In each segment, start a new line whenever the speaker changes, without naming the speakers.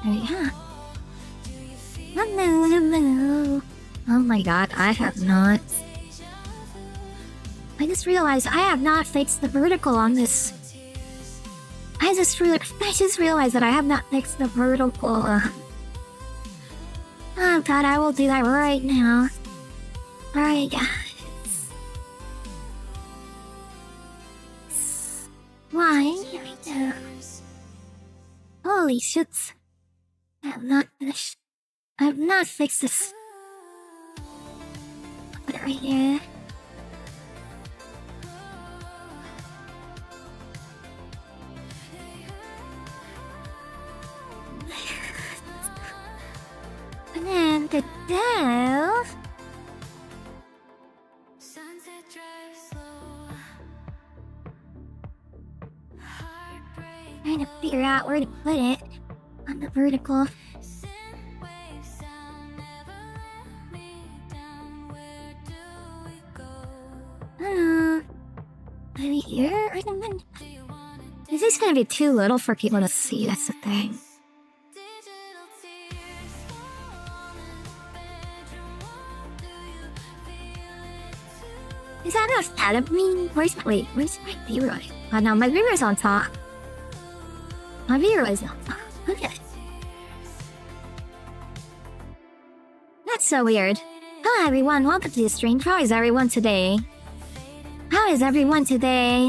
Yeah. Hello. Oh my god, I have not. I just realized I have not fixed the vertical on this. I just realized that I have not fixed the vertical. Oh god, I will do that right now. Alright, guys. Why? Holy shit. I have not finished. I have not fixed this. Put it right here. And then the dough. Trying to figure out where to put it on the vertical. Maybe here or something? Is this gonna be too little for people to see? That's the thing. Is that enough out of me? Where's my viewer? Oh no, my viewer's on top. My viewer is on top. Okay. That's so weird. Hello everyone, welcome to the stream. How is everyone today?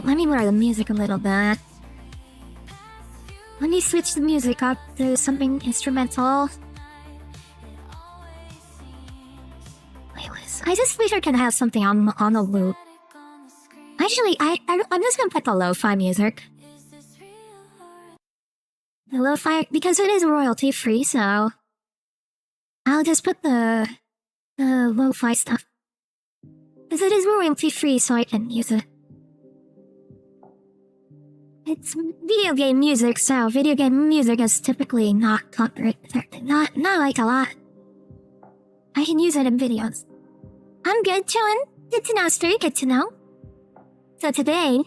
Let me lower the music a little bit. Let me switch the music up to something instrumental. I just wish I could have something on the loop. Actually, I'm just gonna put the lo-fi music. The lo-fi, because it is royalty free, so I'll just put the lo-fi stuff. Because it is royalty free, so I can use it. It's video game music, so video game music is typically not copyright protected. Not like a lot. I can use it in videos. I'm good, chillin'. Good to know, Stu. Good to know. So today,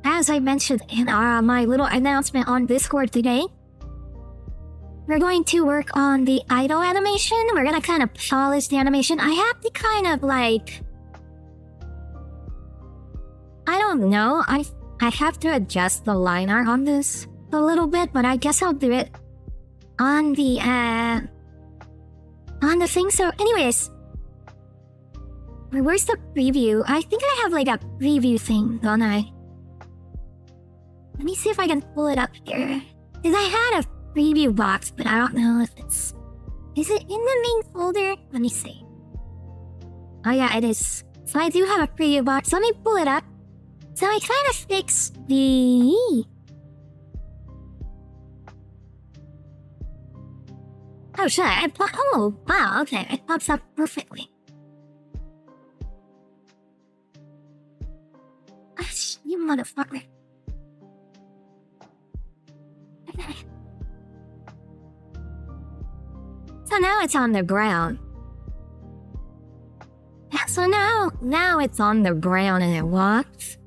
as I mentioned in my little announcement on Discord today, we're going to work on the idle animation. We're gonna kind of polish the animation. I have to kind of like... I don't know. I have to adjust the line art on this a little bit, but I guess I'll do it on the thing. So anyways, where's the preview? I think I have like a preview thing, don't I? Let me see if I can pull it up here. Because I had a preview box, but I don't know if it's... Is it in the main folder? Let me see. Oh yeah, it is. So I do have a preview box. Let me pull it up. So I kind of fixed the... Oh shit, oh wow, okay, it pops up perfectly. Gosh, you motherfucker. Okay. So now it's on the ground. Yeah, so now it's on the ground and it walks.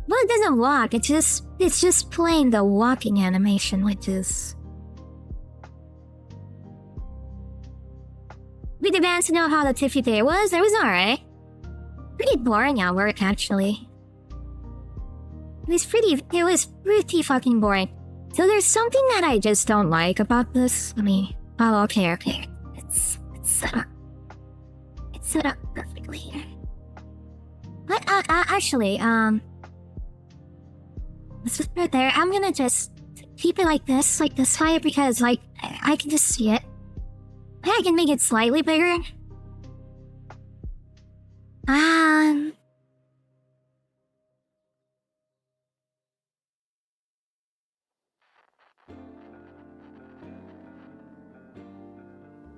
Well, it doesn't walk, it's just playing the walking animation, which is... We advanced to know how the Tiffany day was. It was alright. Pretty boring at work, actually. It was pretty fucking boring. So there's something that I just don't like about this. Oh, okay. It's set up. It's set up perfectly here. But, actually, let's just put it there. I'm gonna just keep it like this high, because, like, I can just see it. I can make it slightly bigger.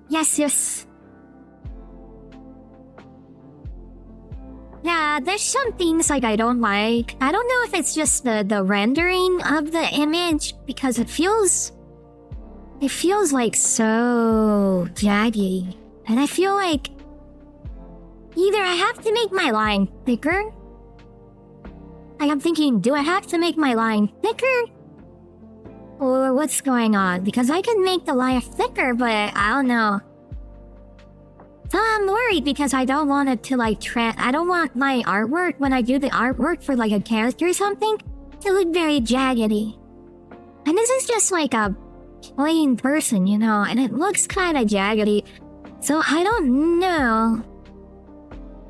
Yes. Yeah, there's some things like I don't like. I don't know if it's just the rendering of the image because it feels like so jaggy. And I feel like either I have to make my line thicker. Like I'm thinking, do I have to make my line thicker? Or what's going on? Because I can make the line thicker, but I don't know. So I'm worried because I don't want it to like I don't want my artwork, when I do the artwork for like a character or something, to look very jaggedy. And this is just like a plain person, you know, and it looks kind of jaggedy. So I don't know.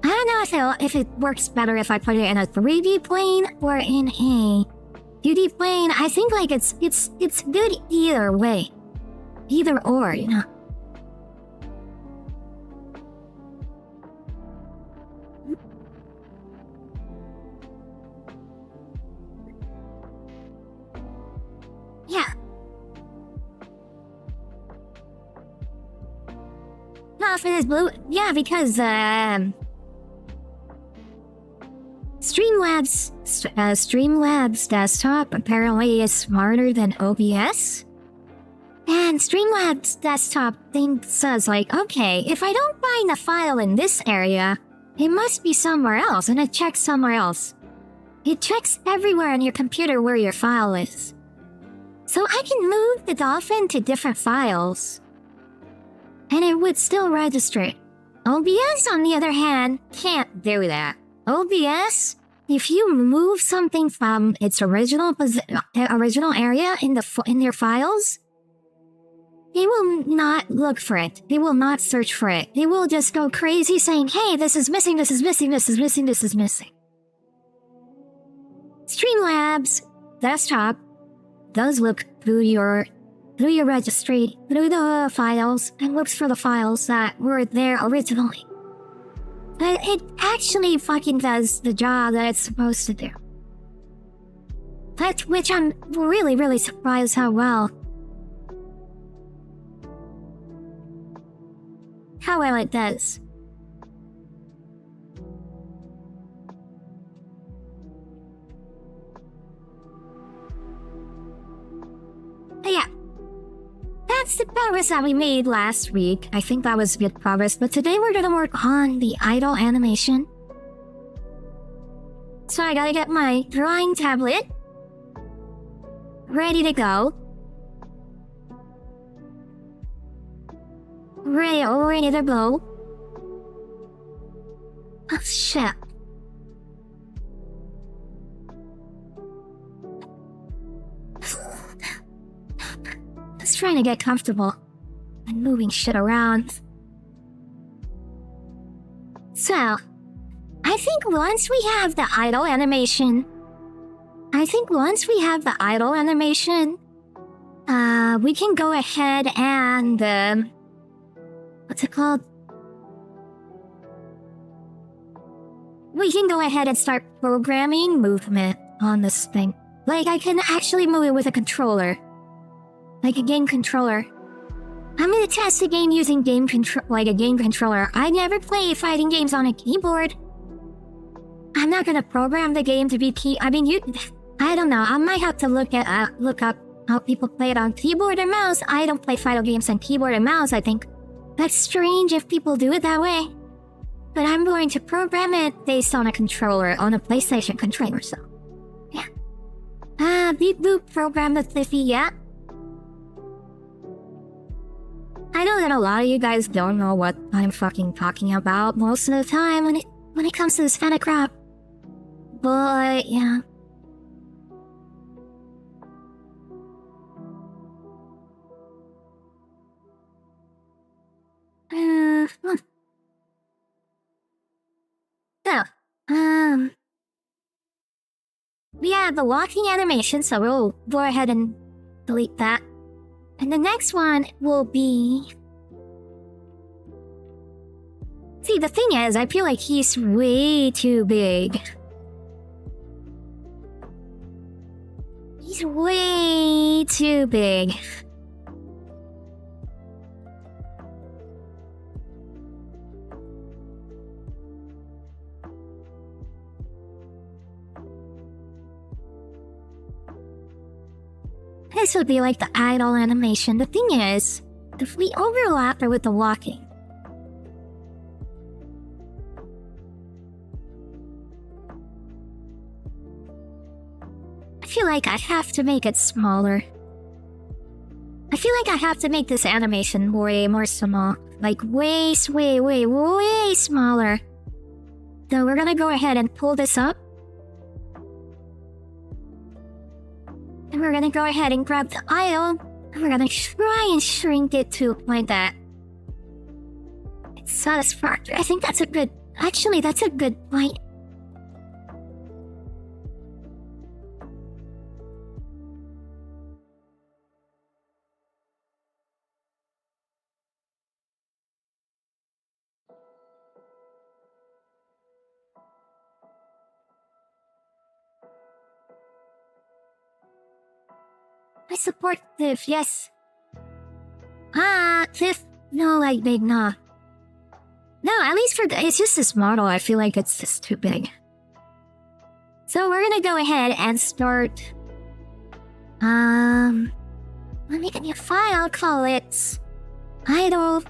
I don't know if it works better if I put it in a 3D plane or in a 2D plane. I think like it's good either way. Either or, you know. Yeah. No, for this blue, yeah, because Streamlabs desktop apparently is smarter than OBS. And Streamlabs desktop says like, okay, if I don't find a file in this area, it must be somewhere else, and it checks somewhere else. It checks everywhere on your computer where your file is. So I can move the dolphin to different files, and it would still register it. OBS, on the other hand, can't do that. OBS, if you move something from its original area in their files, it will not look for it. It will not search for it. It will just go crazy saying, hey, this is missing, this is missing, this is missing, this is missing. Streamlabs desktop does look through your registry, through the files, and looks for the files that were there originally. But it actually fucking does the job that it's supposed to do. Which I'm really, really surprised how well it does. But yeah. That's the progress that we made last week. I think that was good progress, but today we're gonna work on the idle animation. So I gotta get my drawing tablet ready to go. Ready to go. Oh shit. Just trying to get comfortable and moving shit around. So, I think once we have the idle animation, we can go ahead and, what's it called? We can go ahead and start programming movement on this thing. Like, I can actually move it with a controller. Like a game controller. I'm gonna test the game using a game controller. I never play fighting games on a keyboard. I'm not gonna program the game to be I don't know. I might have to look up how people play it on keyboard or mouse. I don't play fighting games on keyboard and mouse, I think. That's strange if people do it that way. But I'm going to program it based on a controller, on a PlayStation controller, so. Yeah. Beep boop, program the Tiffy, yeah. I know that a lot of you guys don't know what I'm fucking talking about most of the time when it comes to this kind of crap. But, yeah. So, we have the walking animation, so we'll go ahead and delete that. And the next one will be... See, the thing is, I feel like he's way too big. He's way too big. This would be like the idle animation. The thing is, if we overlap it with the walking, I feel like I have to make it smaller. I feel like I have to make this animation way more small. Like way smaller. So we're gonna go ahead and pull this up. And we're gonna go ahead and grab the idle. And we're gonna try and shrink it to a point that it's satisfactory. I think that's a good... Actually, that's a good point. I support Tiff, yes. Tiff, no, like big, nah. No, at least for it's just this model, I feel like it's just too big. So we're gonna go ahead and start, let me get a file, call it idle.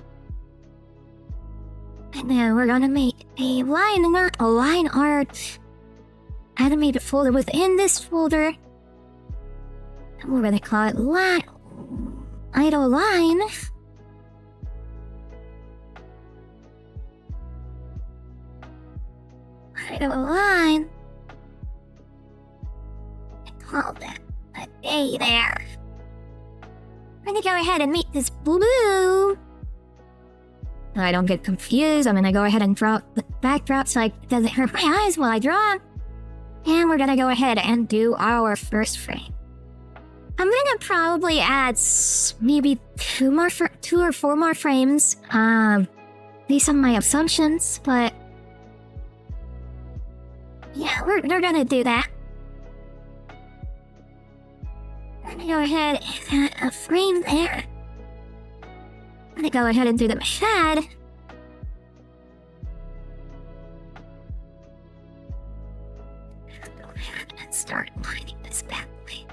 And then we're gonna make a line art animated folder within this folder. And we're gonna call it idle line. Idle line. And call that a day there. We're gonna go ahead and make this blue. So I don't get confused, I'm gonna go ahead and drop the backdrop so it doesn't hurt my eyes while I draw. And we're gonna go ahead and do our first frame. I'm gonna probably add maybe two or four more frames, based on my assumptions, but yeah, we're gonna do that. I'm gonna go ahead and add a frame there. I'm gonna go ahead and do the head. Go ahead and start lining this back way.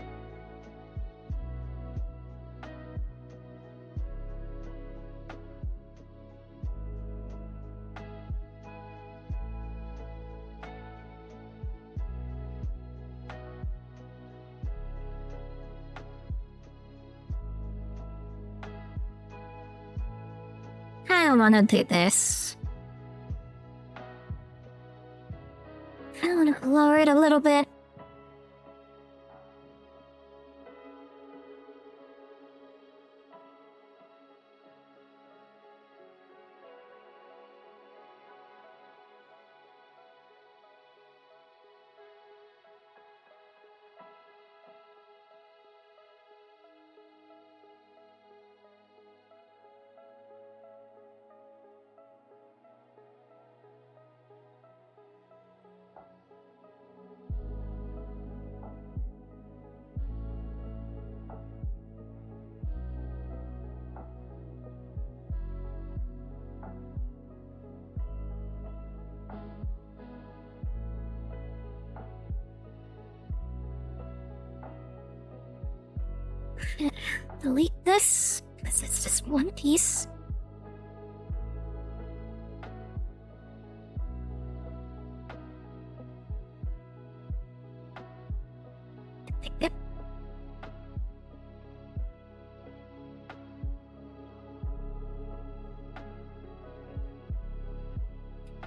I don't wanna do this. I wanna lower it a little bit. Delete this, because it's just one piece. Yep.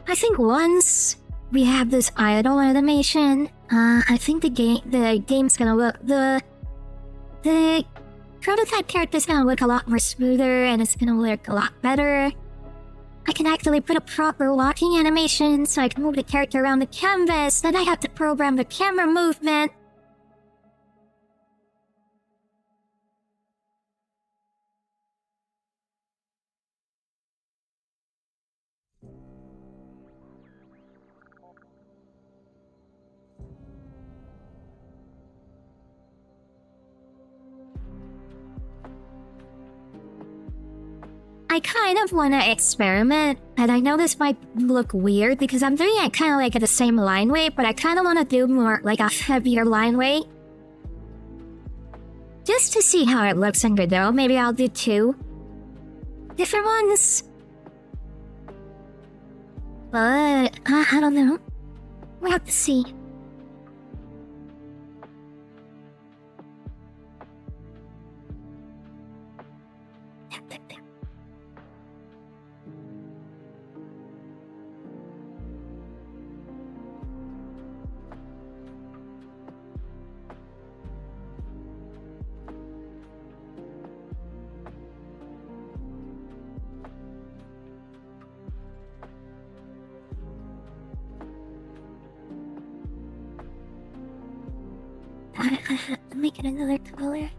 I think once we have this idle animation, I think the game's gonna look the prototype character's gonna look a lot more smoother and it's gonna look a lot better. I can actually put a proper walking animation so I can move the character around the canvas, then I have to program the camera movement. I kind of want to experiment, and I know this might look weird because I'm doing it kind of like at the same line weight, but I kind of want to do more like a heavier line weight. just to see how it looks in Godot, maybe I'll do 2 different ones. But I don't know. We'll have to see. I have to make it another color.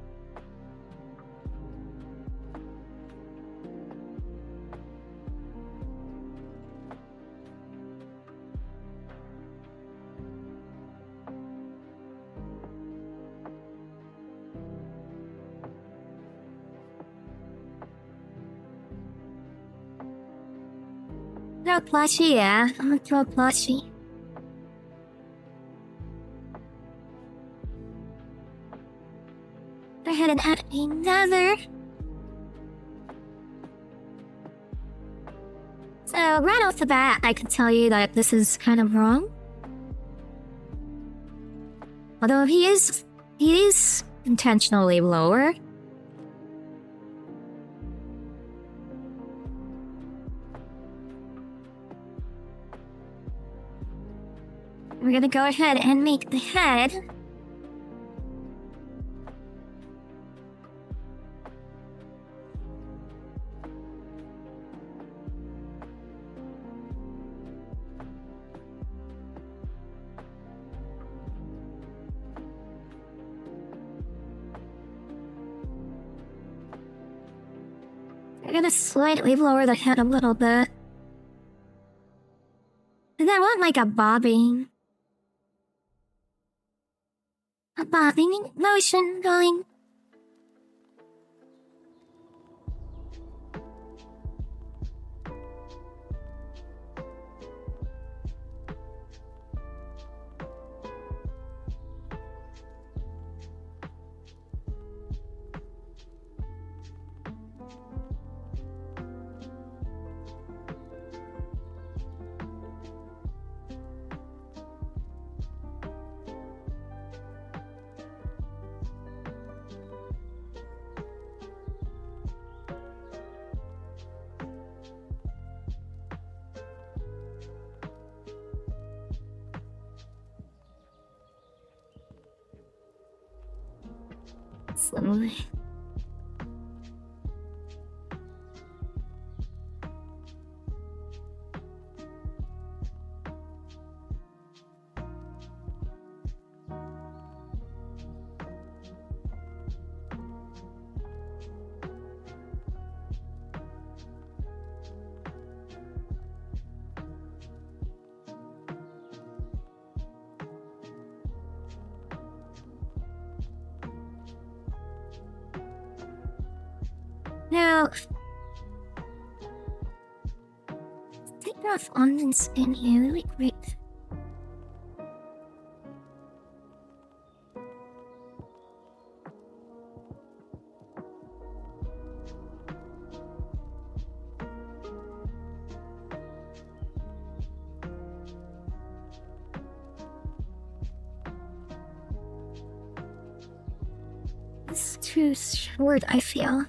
Throw a plushie, yeah. I'm gonna throw a plushie. Go ahead and add another. So right off the bat, I can tell you that this is kind of wrong. Although he is intentionally lower. We're gonna go ahead and make the head. We're gonna slightly lower the head a little bit. And I want like a bobbing motion going. Slowly. Now, take off on the skin here really quick. It's too short, I feel.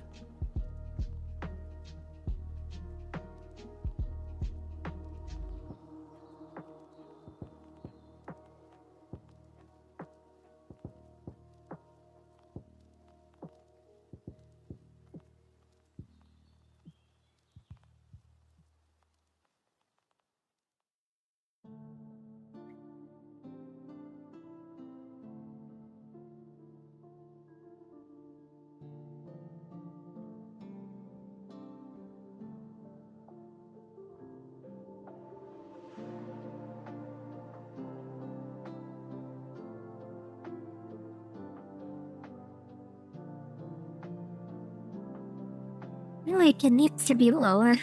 Like, it needs to be lower.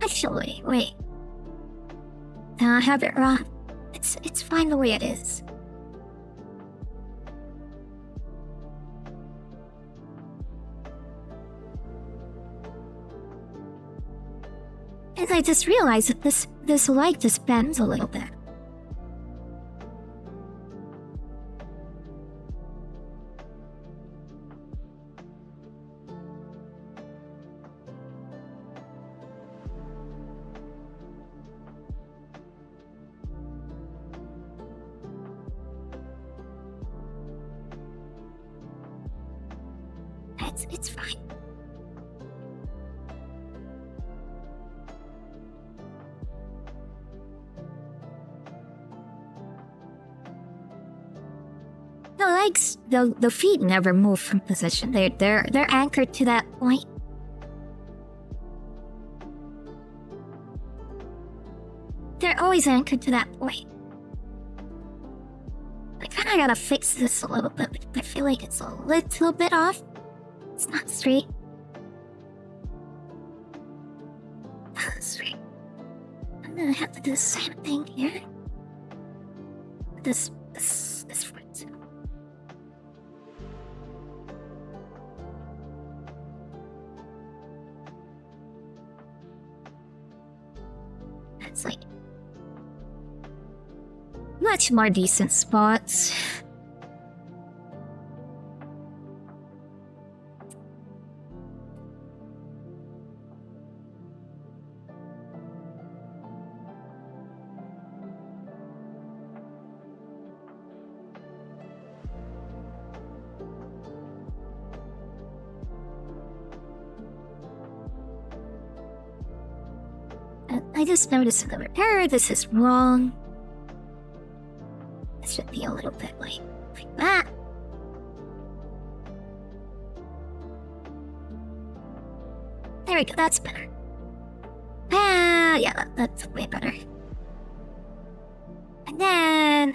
Actually, wait. No, I have it wrong. It's fine the way it is. And I just realized that this leg just bends a little bit. It's fine. The legs, the feet never move from position. They're anchored to that point. They're always anchored to that point. I kinda gotta fix this a little bit. I feel like it's a little bit off. It's not straight. Not straight. I'm gonna have to do the same thing here. This foot too. It's like much more decent spots. I just noticed another error. This is wrong. It should be a little bit like that. There we go, that's better. Yeah, that's way better. And then...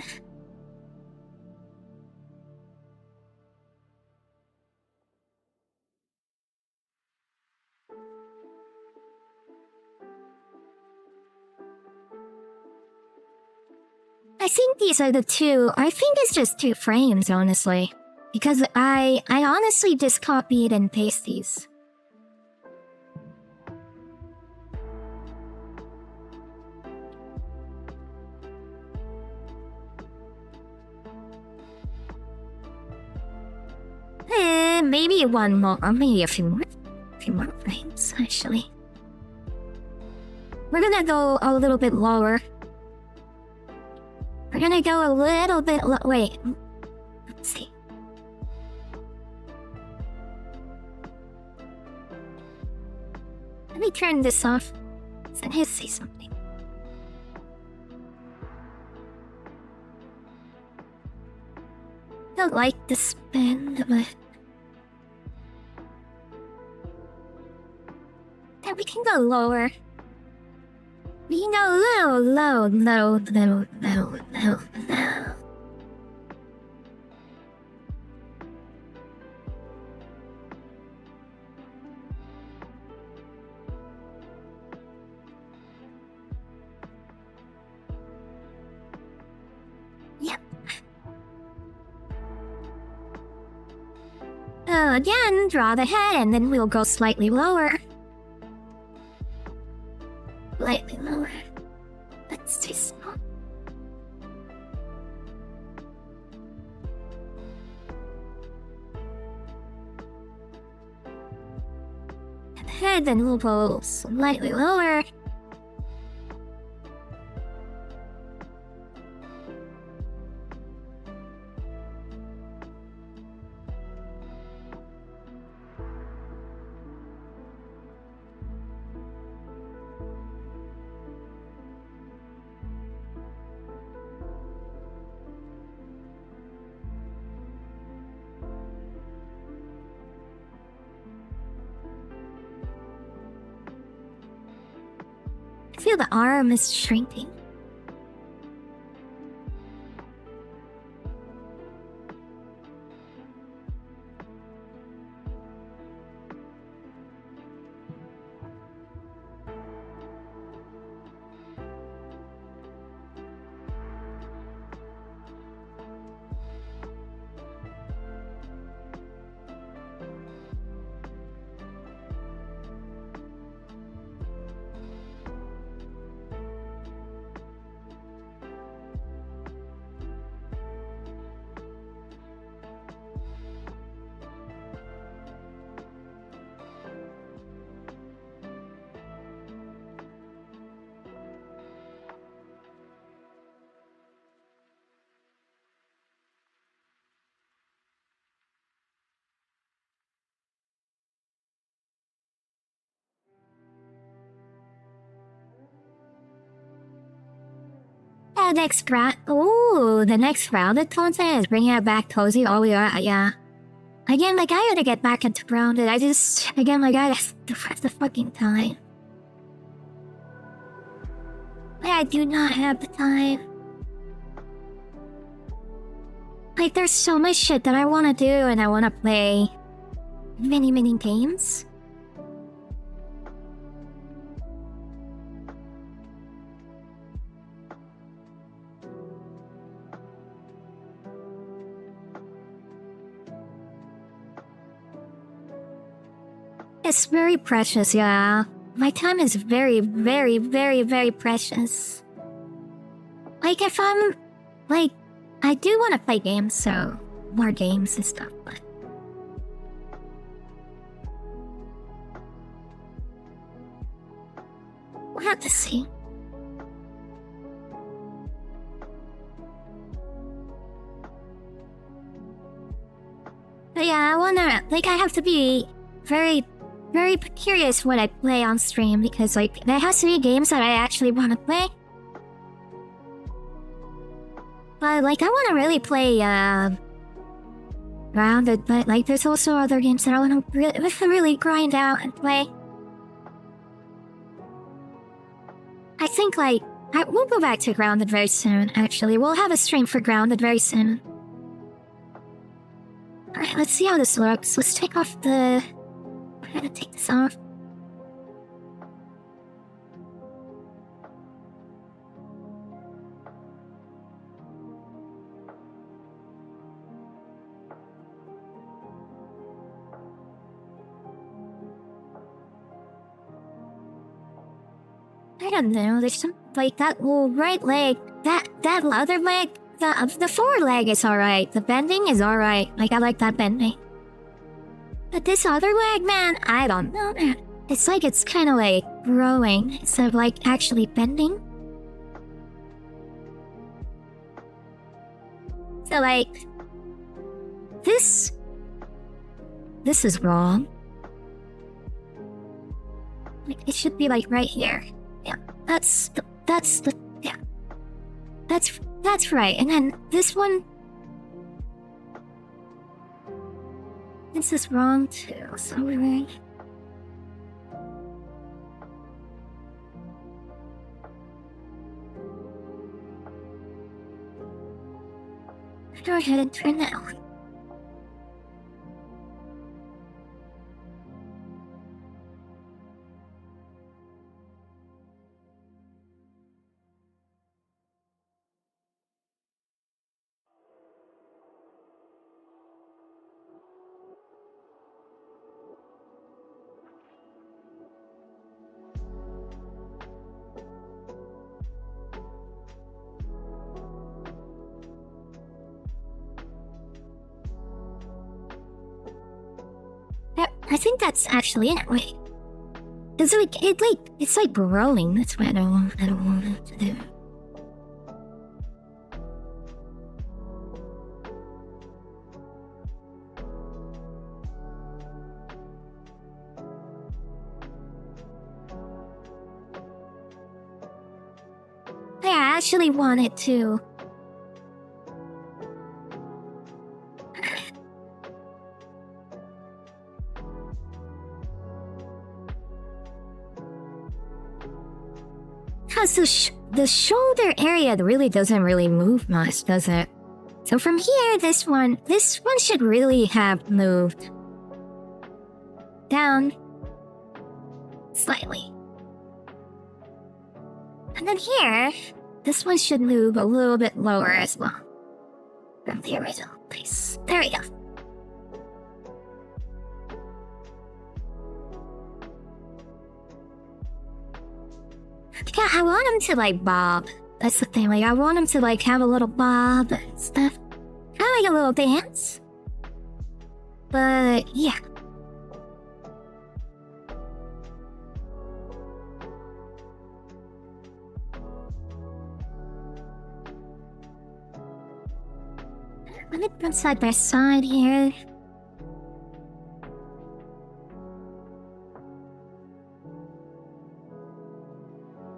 I think these are the two. I think it's just 2 frames, honestly. Because I honestly just copied and pasted these. Maybe one more, or maybe a few more frames, actually. We're gonna go a little bit lower. We're gonna go a little bit wait. Let's see. Let me turn this off. So I need to say something. I don't like the spin, but... Then we can go lower. We can go low. Yep. Again, draw the head and then we'll go slightly lower. Slightly lower. That's too small. And the head, then we'll go slightly lower. I feel the arm is shrinking. the next round. Ooh, the next grounded content is bringing it back cozy. Oh yeah. Again, like I gotta get back into grounded. I gotta have the fucking time. But I do not have the time. Like, there's so much shit that I want to do, and I want to play many games. It's very precious, yeah. My time is very precious. Like, if I'm... Like, I do want to play games, so... More games and stuff, but... We'll have to see. But yeah, I wanna... Like, I have to be very curious what I play on stream, because, like, there has to be games that I actually want to play. But, like, I want to really play, Grounded, but, like, there's also other games that I want to really grind out and play. I think, like, we'll go back to Grounded very soon, actually. We'll have a stream for Grounded very soon. Alright, let's see how this looks. Let's take off the... I'm gonna take this off. I don't know, there's some, like, that little right leg, that other leg, the forward leg is alright, the bending is alright, like, I like that bending. But this other leg, man, I don't know, man. It's like it's kind of like growing instead of like actually bending. So like, this is wrong. Like, it should be like right here. Yeah, that's right. And then this one, this is wrong too, so we're... Go ahead and turn that on. I think that's actually it. Wait, it's like it's like growing. That's what I don't want it to do. Yeah, I actually want it to. Because the shoulder area really doesn't really move much, does it? So from here, this one should really have moved down slightly. And then here, this one should move a little bit lower as well from the original place. There we go. Yeah, I want him to like bob. That's the thing. Like, I want him to like have a little bob and stuff. Kind of like a little dance. But yeah. Let me run side by side here.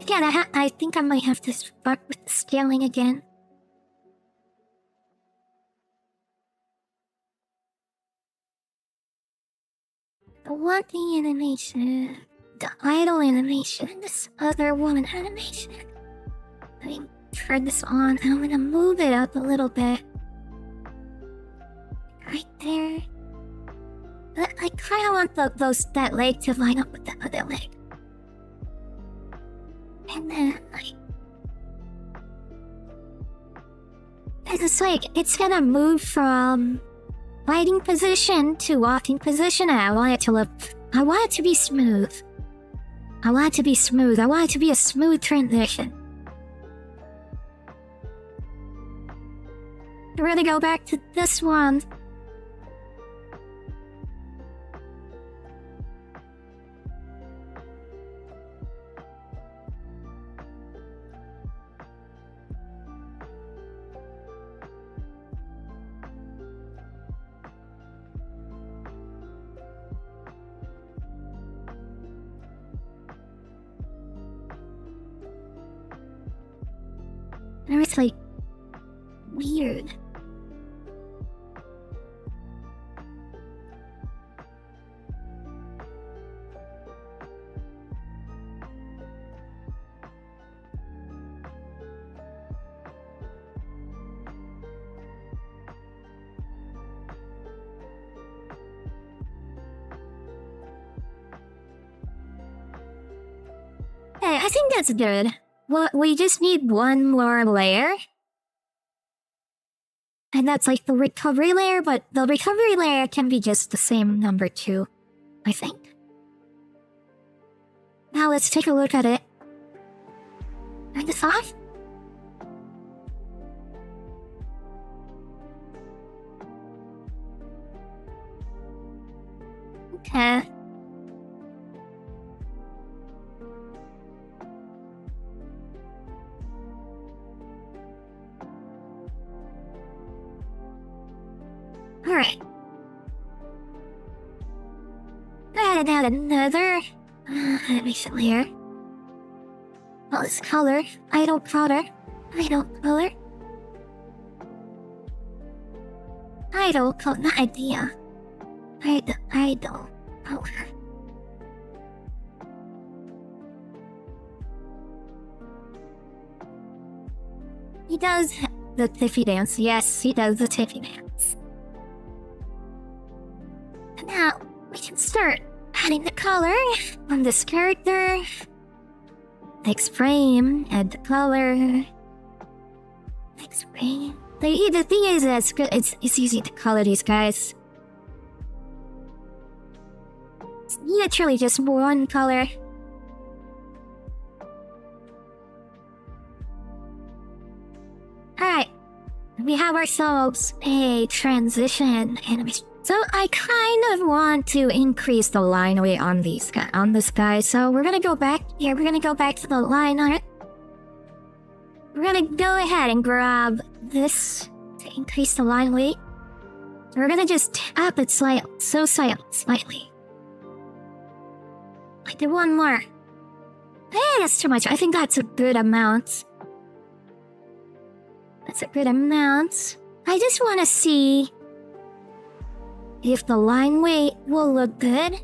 Yeah, god, I think I might have to start with the scaling again. The walking animation, the idle animation, and this other woman animation. Let me turn this on, and I'm gonna move it up a little bit. Right there. I kind of want that leg to line up with the other leg. And then, it's like, it's gonna move from fighting position to walking position, and I want it to be smooth. I want it to be smooth. I want it to be a smooth transition. We're gonna go back to this one. And it's like weird. Hey, I think that's good. Well, we just need one more layer. And that's like the recovery layer, but the recovery layer can be just the same number too, I think. Now let's take a look at it. Turn this off. Okay. Alright. Add another animation layer. Well, it's color. Idle color. Idle color. Idle color. Not idea. Idle color. He does the Tiffy dance. Yes, he does the Tiffy dance. Now, we can start adding the color on this character. Next frame, add the color. Next frame. The thing is, it's easy to color these guys. It's literally just one color. Alright, we have ourselves a transition animation. So I kind of want to increase the line weight on this guy. So we're gonna go back here. We're gonna go back to the line art. We're gonna go ahead and grab this to increase the line weight. We're gonna just tap it slightly. I did one more. Hey, that's too much. I think that's a good amount. That's a good amount. I just want to see if the line weight will look good.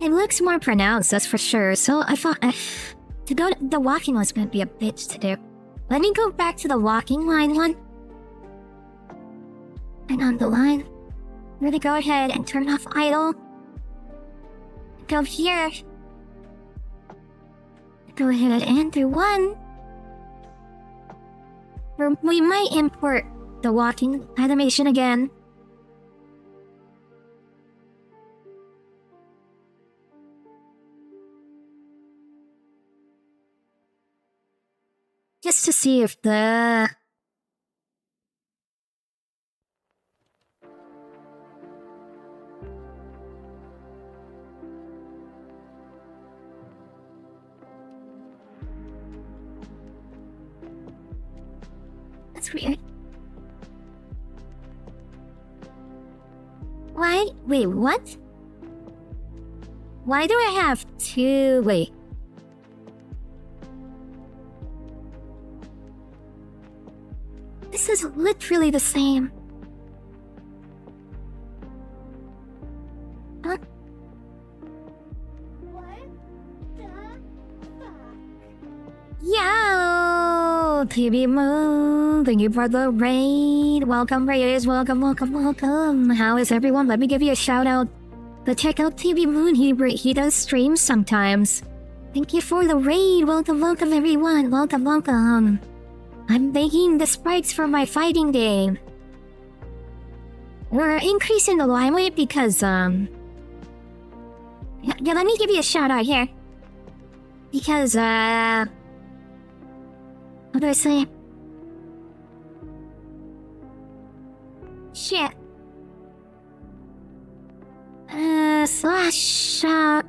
It looks more pronounced, that's for sure. So I thought the walking was going to be a bitch to do. Let me go back to the walking line one. And on the line, I'm going to go ahead and turn off idle. Go here. Go ahead and do one. We might import the walking animation again. Just to see if the... That's weird. Why? Wait, what? Why do I have two? Wait. This is literally the same. Huh? Yo! TV Moon, thank you for the raid. Welcome, raiders. Welcome, welcome, welcome. How is everyone? Let me give you a shout out. But check out TV Moon. He does streams sometimes. Thank you for the raid. Welcome, welcome, everyone. Welcome, welcome. I'm making the sprites for my fighting game. We're increasing the limelight because, yeah, let me give you a shout out here. Because, what do I say? Shit. Slash shout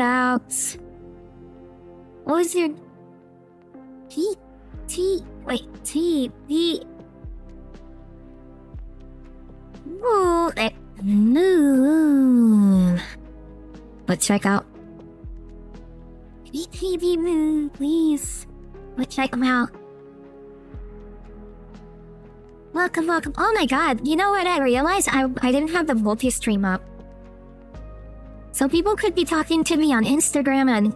outs. What was your TV? Moon. But check out TV Moon, please. But check them out. Welcome, welcome. Oh my god, you know what I realized? I didn't have the multi-stream up. So people could be talking to me on Instagram and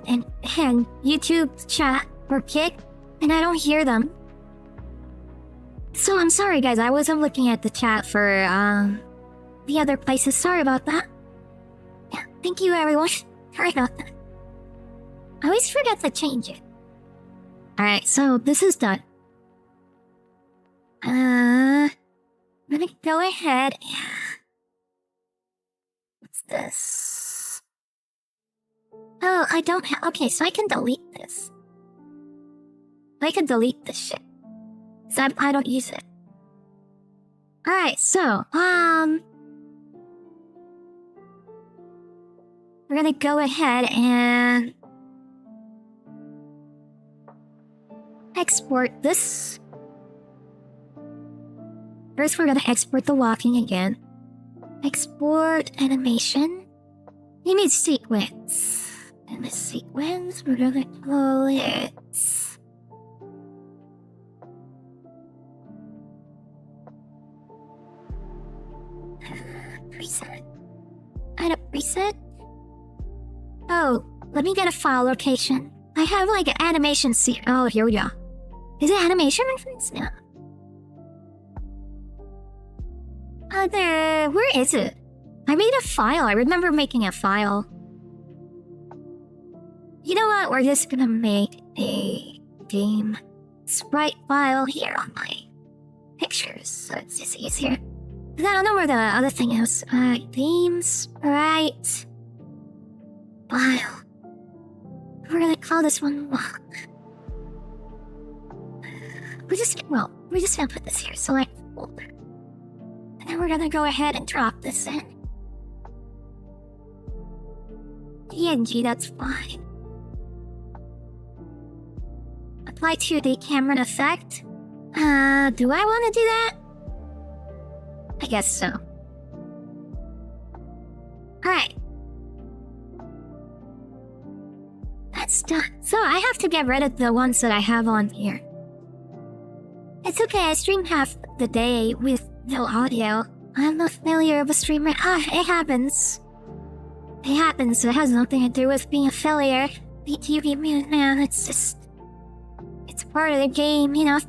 YouTube chat or Kick, and I don't hear them. So I'm sorry guys, I wasn't looking at the chat for the other places. Sorry about that. Yeah, thank you everyone. Sorry about that. I always forget to change it. Alright, so this is done. I'm gonna go ahead. What's this? Oh, I don't have. Okay, so I can delete this. I can delete this shit. So I don't use it. Alright, so, we're gonna go ahead and export this. First, we're gonna export the walking again. Export animation. Image sequence. Image sequence. We're gonna call it. Preset. Add a preset. Oh, let me get a file location. I have like an animation Oh, here we go. Is it animation reference? No. Where is it? I made a file. I remember making a file. You know what? We're just gonna make a game sprite file here on my pictures, so it's just easier. Because I don't know where the other thing is. Game sprite file. We're gonna call this one walk. We're just gonna put this here. Select folder. And then we're gonna go ahead and drop this in. PNG, that's fine. Apply to the camera effect. Do I want to do that? I guess so. Alright. That's done. So I have to get rid of the ones that I have on here. It's okay, I stream half the day with no audio. I'm not familiar with a streamer. It happens. It happens. It has nothing to do with being a failure. BTV, man, it's just... It's part of the game, you know?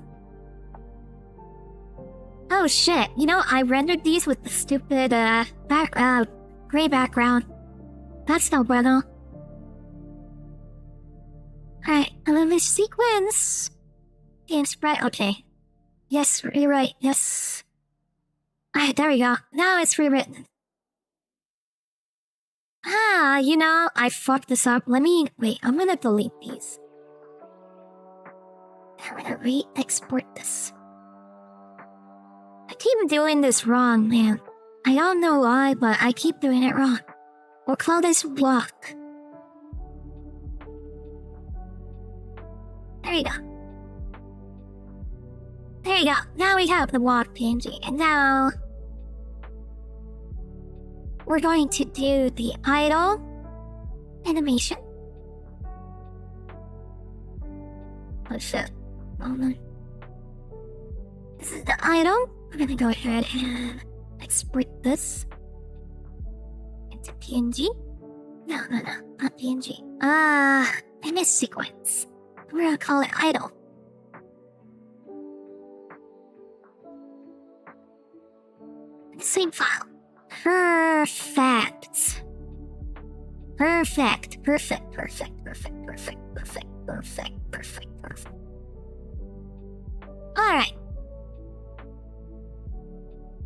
Oh shit, you know, I rendered these with the stupid, gray background. That's no bueno. Alright, image sequence. Game sprite, okay. Yes, rewrite, yes. Alright, there we go. Now it's rewritten. You know, I fucked this up. Wait, I'm gonna delete these. I'm gonna re-export this. I keep doing this wrong, man. I don't know why, but I keep doing it wrong. We'll call this walk. There you go. There you go. Now we have the walk PNG, and now... we're going to do the idle animation. Oh shit. Hold on. This is the idle. We're gonna go ahead and export this into PNG. No, not PNG. MS sequence. We're gonna call it idle. Same file. Perfect. Alright.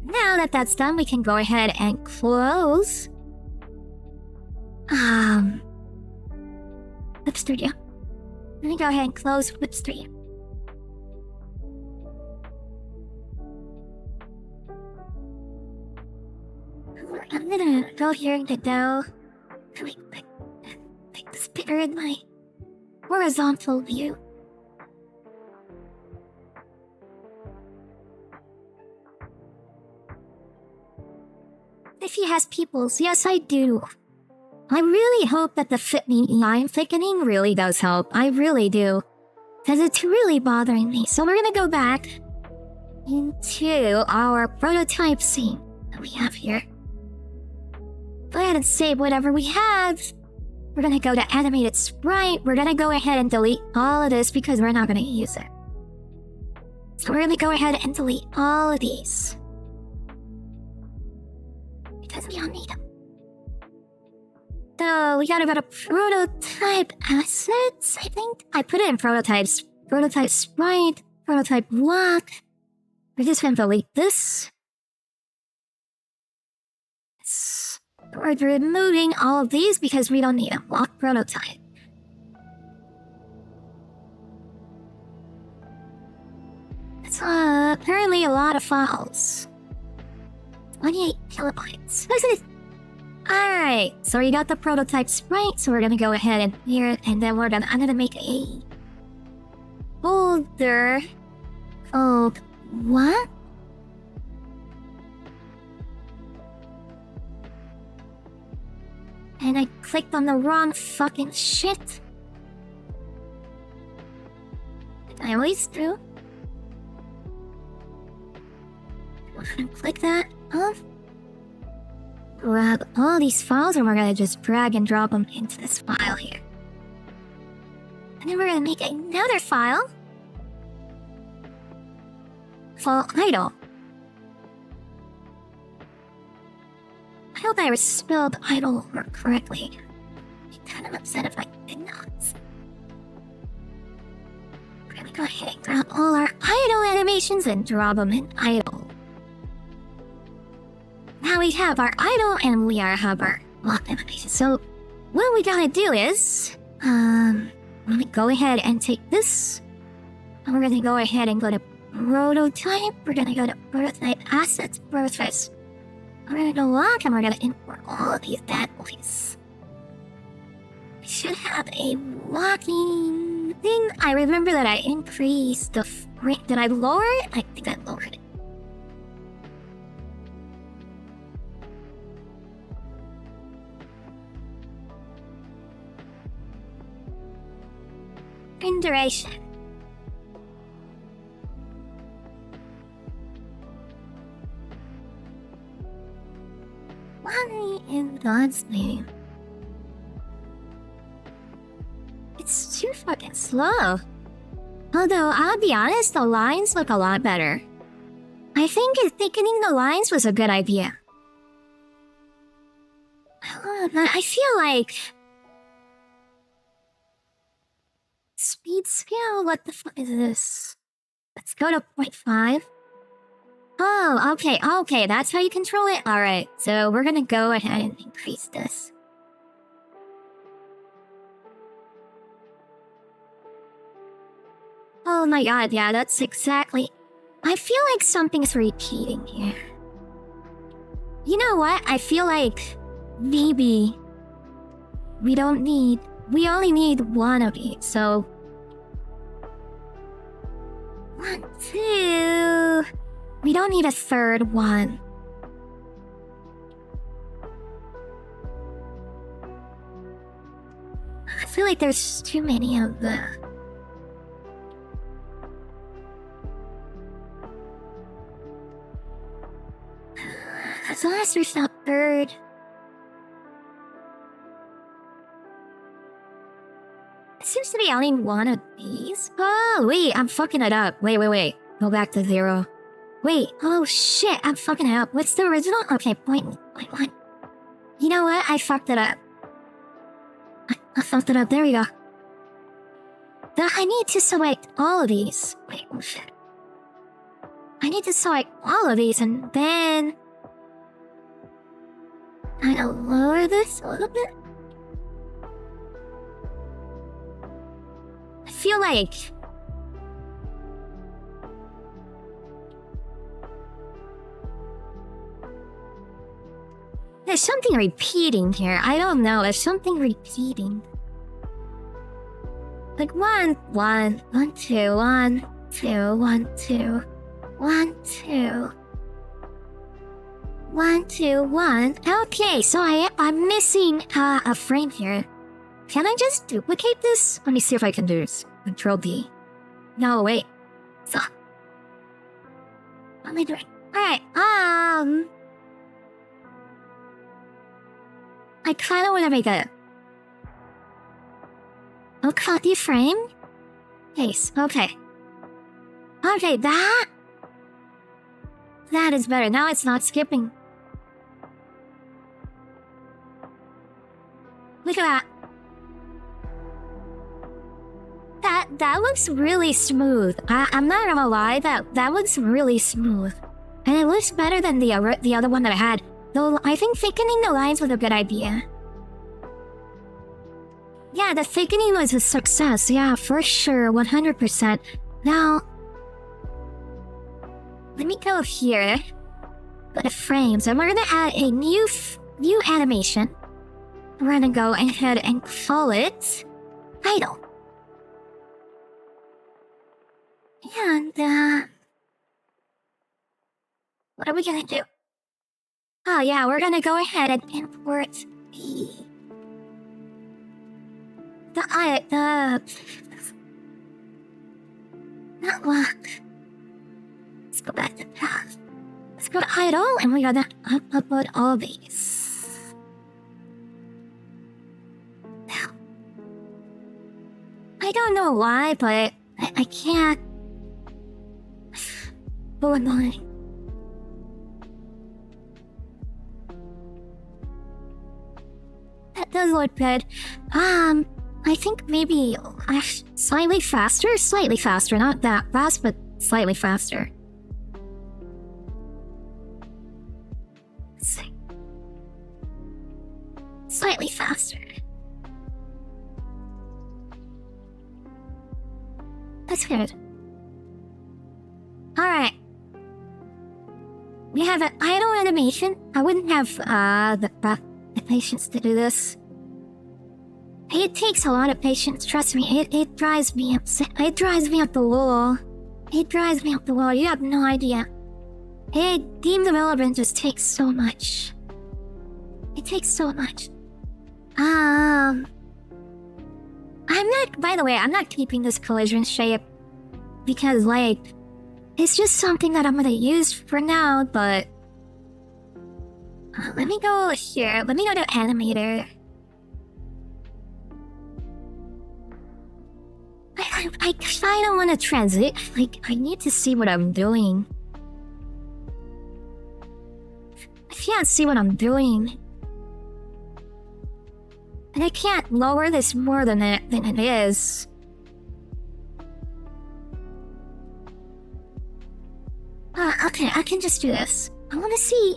Now that that's done, we can go ahead and close Whip Studio. Let me go ahead and close Whip Studio. I'm gonna go here in Godot. Pick this picture in my horizontal view. If he has pupils, yes I do. I really hope that the fit me line thickening really does help. I really do. Because it's really bothering me. So we're gonna go back into our prototype scene that we have here. Go ahead and save whatever we have. We're gonna go to animated sprite. We're gonna go ahead and delete all of this because we're not gonna use it. So we're gonna go ahead and delete all of these. Because we don't need them. So we gotta go to prototype assets, I think. I put it in prototypes. Prototype sprite, prototype block. We're just gonna delete this. We're removing all of these because we don't need a block prototype. It's apparently a lot of files. 28 kilobytes. Alright, so we got the prototype sprite, so we're gonna go ahead and clear it, and then I'm gonna make a folder called what? And I clicked on the wrong fucking shit. I always do. Click that off. Grab all these files and we're gonna just drag and drop them into this file here. And then we're gonna make another file. For idle. I hope I spelled idle correctly. I'm kind of upset if I did not. We're gonna go ahead and grab all our idle animations and drop them in idle. Now we have our idle and we have our block animation. So what we gotta do is, let me go ahead and take this. And we're gonna go ahead and go to prototype. We're gonna go to prototype assets, prototypes. We're gonna go lock and we're gonna import all of these bad boys. We should have a locking thing. I remember that I increased the rate. Did I lower it? I think I lowered it. In duration. Why in God's name? It's too fucking slow. Although, I'll be honest, the lines look a lot better. I think thickening the lines was a good idea. But I feel like... Speed scale? What the fuck is this? Let's go to 0.5. Oh, okay, that's how you control it? Alright, so we're gonna go ahead and increase this. Oh my god, yeah, that's exactly... I feel like something's repeating here. You know what? I feel like... maybe... we only need one of these, so... 1, 2... We don't need a third one. feel like there's too many of the... As long as there's not bird. It seems to be only one of these. Oh, wait, I'm fucking it up. Wait. Go back to 0. Wait, oh shit, I'm fucking it up. What's the original? Okay, point 1. You know what? I fucked it up. I fucked it up. There we go. Now I need to select all of these. Wait, oh shit. I need to select all of these and then... I'm gonna lower this a little bit. I feel like... There's something repeating here. I don't know. There's something repeating. Like 1, 1, 1, 2, 1, 2, 1, 2, 1, 2. 1, 2, 1. Okay, so I'm missing a frame here. Can I just duplicate this? Let me see if I can do this. Control D. No, wait. So, what am I doing? Alright, I kind of want to make a copy frame. Case. Okay. Okay, that is better. Now it's not skipping. Look at that. That looks really smooth. I'm not gonna lie. That looks really smooth, and it looks better than the other one that I had. Though I think thickening the lines was a good idea. Yeah, the thickening was a success. Yeah, for sure, 100%. Now, let me go here. Go to frames, and we're gonna add a new animation. We're gonna go ahead and call it idle. And what are we gonna do? Oh yeah, we're gonna go ahead and import not lock. Let's go back to path. Let's go to idle, and we gotta upload all these. Now, I don't know why, but I can't. Oh, annoying. That does look good. I think maybe slightly faster, not that fast, but slightly faster. Let's see. Slightly faster. That's good. Alright. We have an idle animation. I wouldn't have the patience to do this. It takes a lot of patience, trust me. It drives me upset. It drives me up the wall. It drives me up the wall. You have no idea. Game development just takes so much. It takes so much. I'm not, by the way, I'm not keeping this collision shape because, like, it's just something that I'm gonna use for now, but let me go here. Let me go to animator. I kind of want to transit. Like, I need to see what I'm doing. I can't see what I'm doing. And I can't lower this more than it is. Okay, I can just do this. I want to see.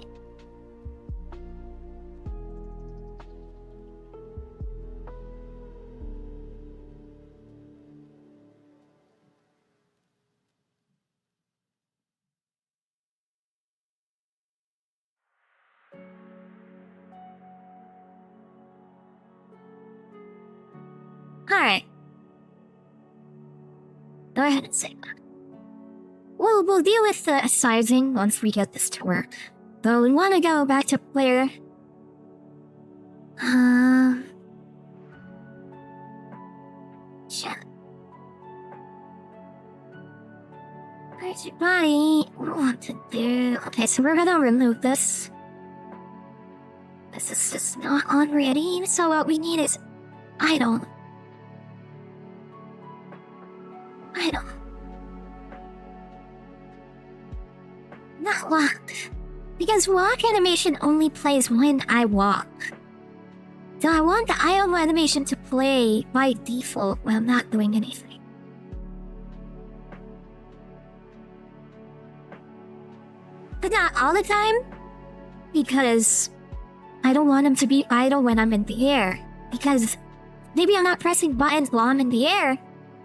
Alright. Go ahead and say that. Well, we'll deal with the sizing once we get this to work. Though we want to go back to player. Where's your body? What do I want to do? Okay, so we're gonna remove this. This is just not on ready. So what we need is idle. Not walk. Because walk animation only plays when I walk. So I want the idle animation to play by default while not doing anything. But not all the time. Because I don't want him to be idle when I'm in the air. Because maybe I'm not pressing buttons while I'm in the air,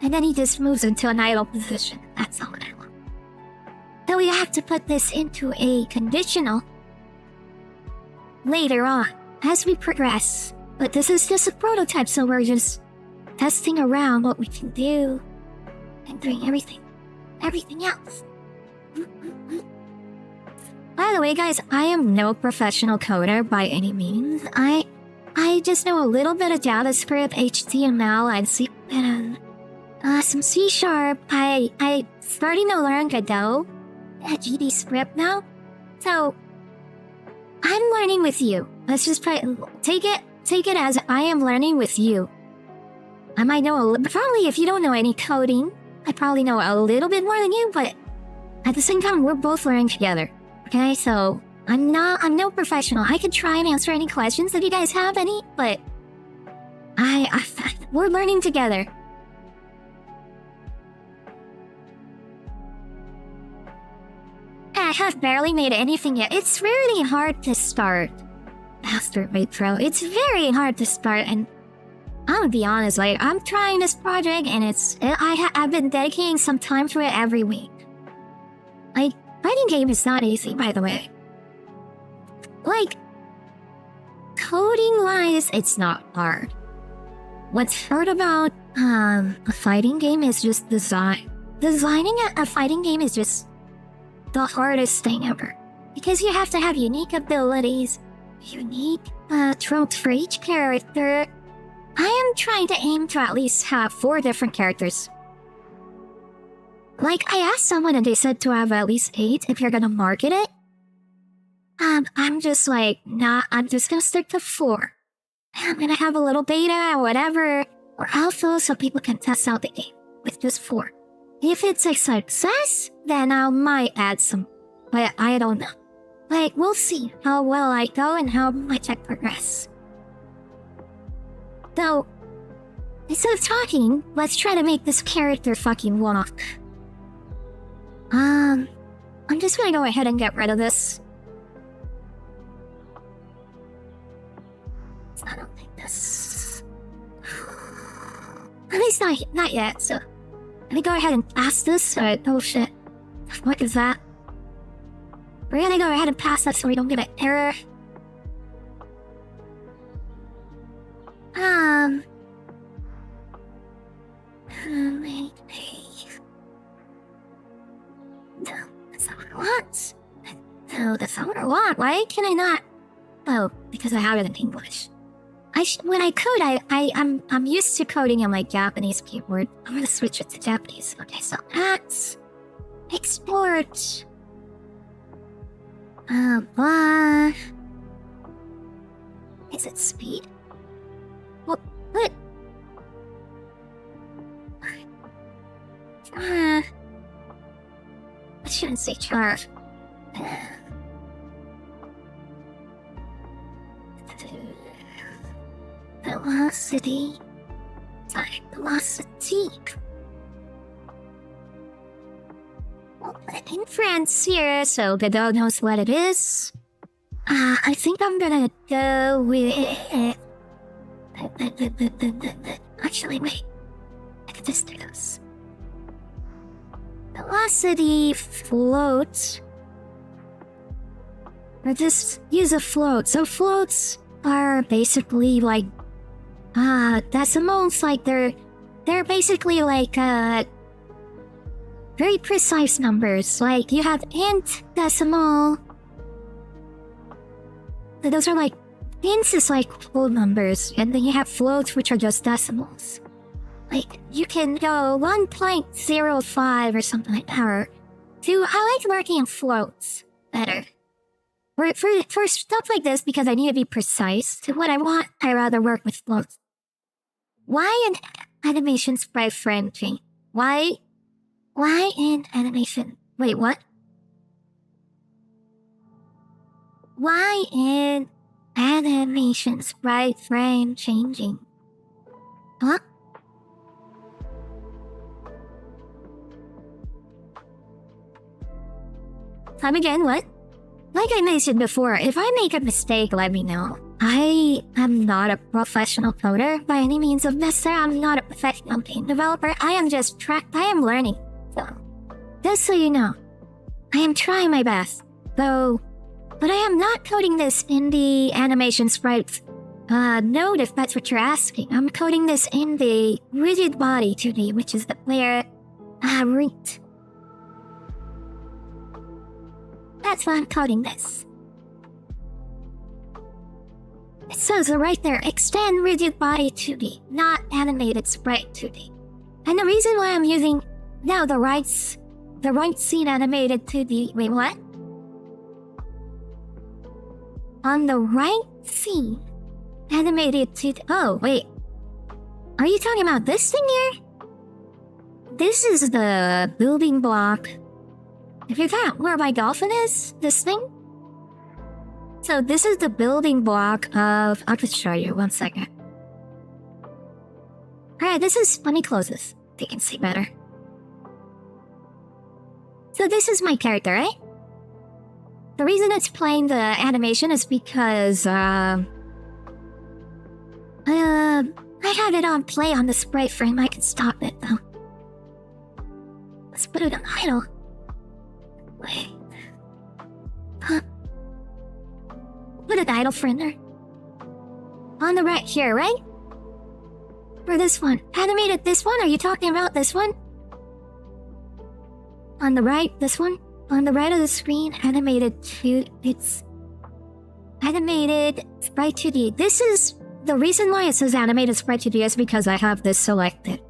and then he just moves into an idle position. That's not what I want. So we have to put this into a conditional later on, as we progress. But this is just a prototype, so we're just testing around what we can do and doing everything else. By the way, guys, I am no professional coder by any means. I just know a little bit of JavaScript, HTML, and C, and some C#. I starting to learn Godot at GD script now, so I'm learning with you. Let's just take it as I am learning with you. I might know probably if you don't know any coding, I probably know a little bit more than you, but at the same time, we're both learning together. Okay, so I'm no professional. I could try and answer any questions if you guys have any, but we're learning together. I have barely made anything yet. It's really hard to start Masturbate Pro. It's very hard to start, and I'm gonna be honest, like, I'm trying this project, and I've been dedicating some time to it every week. Like, writing game is not easy, by the way. Like, coding-wise, it's not hard. What's hard about a fighting game is just design. Designing a fighting game is just the hardest thing ever. Because you have to have unique abilities, unique tropes for each character. I am trying to aim to at least have 4 different characters. Like, I asked someone and they said to have at least 8 if you're gonna market it. I'm just like, nah, I'm just gonna stick to 4. I'm gonna have a little beta or whatever, or alpha, so people can test out the game with just 4. If it's a success, then I might add some, but I don't know. Like, we'll see how well I go and how much I progress. So, instead of talking, let's try to make this character fucking walk. I'm just gonna go ahead and get rid of this. I don't think this... At least not yet, so... Let me go ahead and pass this. Oh shit. What is that? We're gonna go ahead and pass that so we don't get an error. No, that's not what I want. No, that's not what I want. Why can I not? Oh, because I have it in English. When I code, I'm used to coding on my Japanese keyboard. I'm gonna switch it to Japanese. Okay, so that's export. Blah. Is it speed? What? I shouldn't say char. Velocity. Sorry, velocity. We'll put it in France here, so Godot knows what it is. I think I'm gonna go with... Actually, wait. I could just do this. Velocity float. Or just use a float. So floats are basically like decimals. Like they're basically like very precise numbers. Like you have int, decimal. Those are like ints is like whole numbers, and then you have floats, which are just decimals. Like you can go 1.05 or something like that, or I like working in floats better. For stuff like this, because I need to be precise to what I want, I rather work with floats. Why an animation sprite frame change? Why in animation? Wait, what? Why in animation sprite frame changing? Huh? Time again, what? Like I mentioned before, if I make a mistake, let me know. I am not a professional coder by any means of necessary. I'm not a professional game developer. I am learning. So, just so you know, I am trying my best. Though, but I am not coding this in the animation sprite node, if that's what you're asking. I'm coding this in the rigid body 2D, which is the player root. That's why I'm coding this. It says right there, extend rigid body 2D, not animated sprite 2D. And the reason why I'm using now the right scene animated 2D, wait, what? On the right scene animated 2D, oh, wait. Are you talking about this thing here? This is the building block. If you found where my dolphin is, this thing? So this is the building block of... I'll just show you, 1 second. Alright, this is... Let me close this, so you can see better. So this is my character, right? The reason it's playing the animation is because, I have it on play on the sprite frame. I can stop it, though. Let's put it on idle. Wait. Huh. Put an idle friender. On the right here, right? Or this one. Animated this one? Are you talking about this one? On the right, this one? On the right of the screen, animated 2... It's... Animated Sprite 2D. This is... The reason why it says animated Sprite 2D is because I have this selected.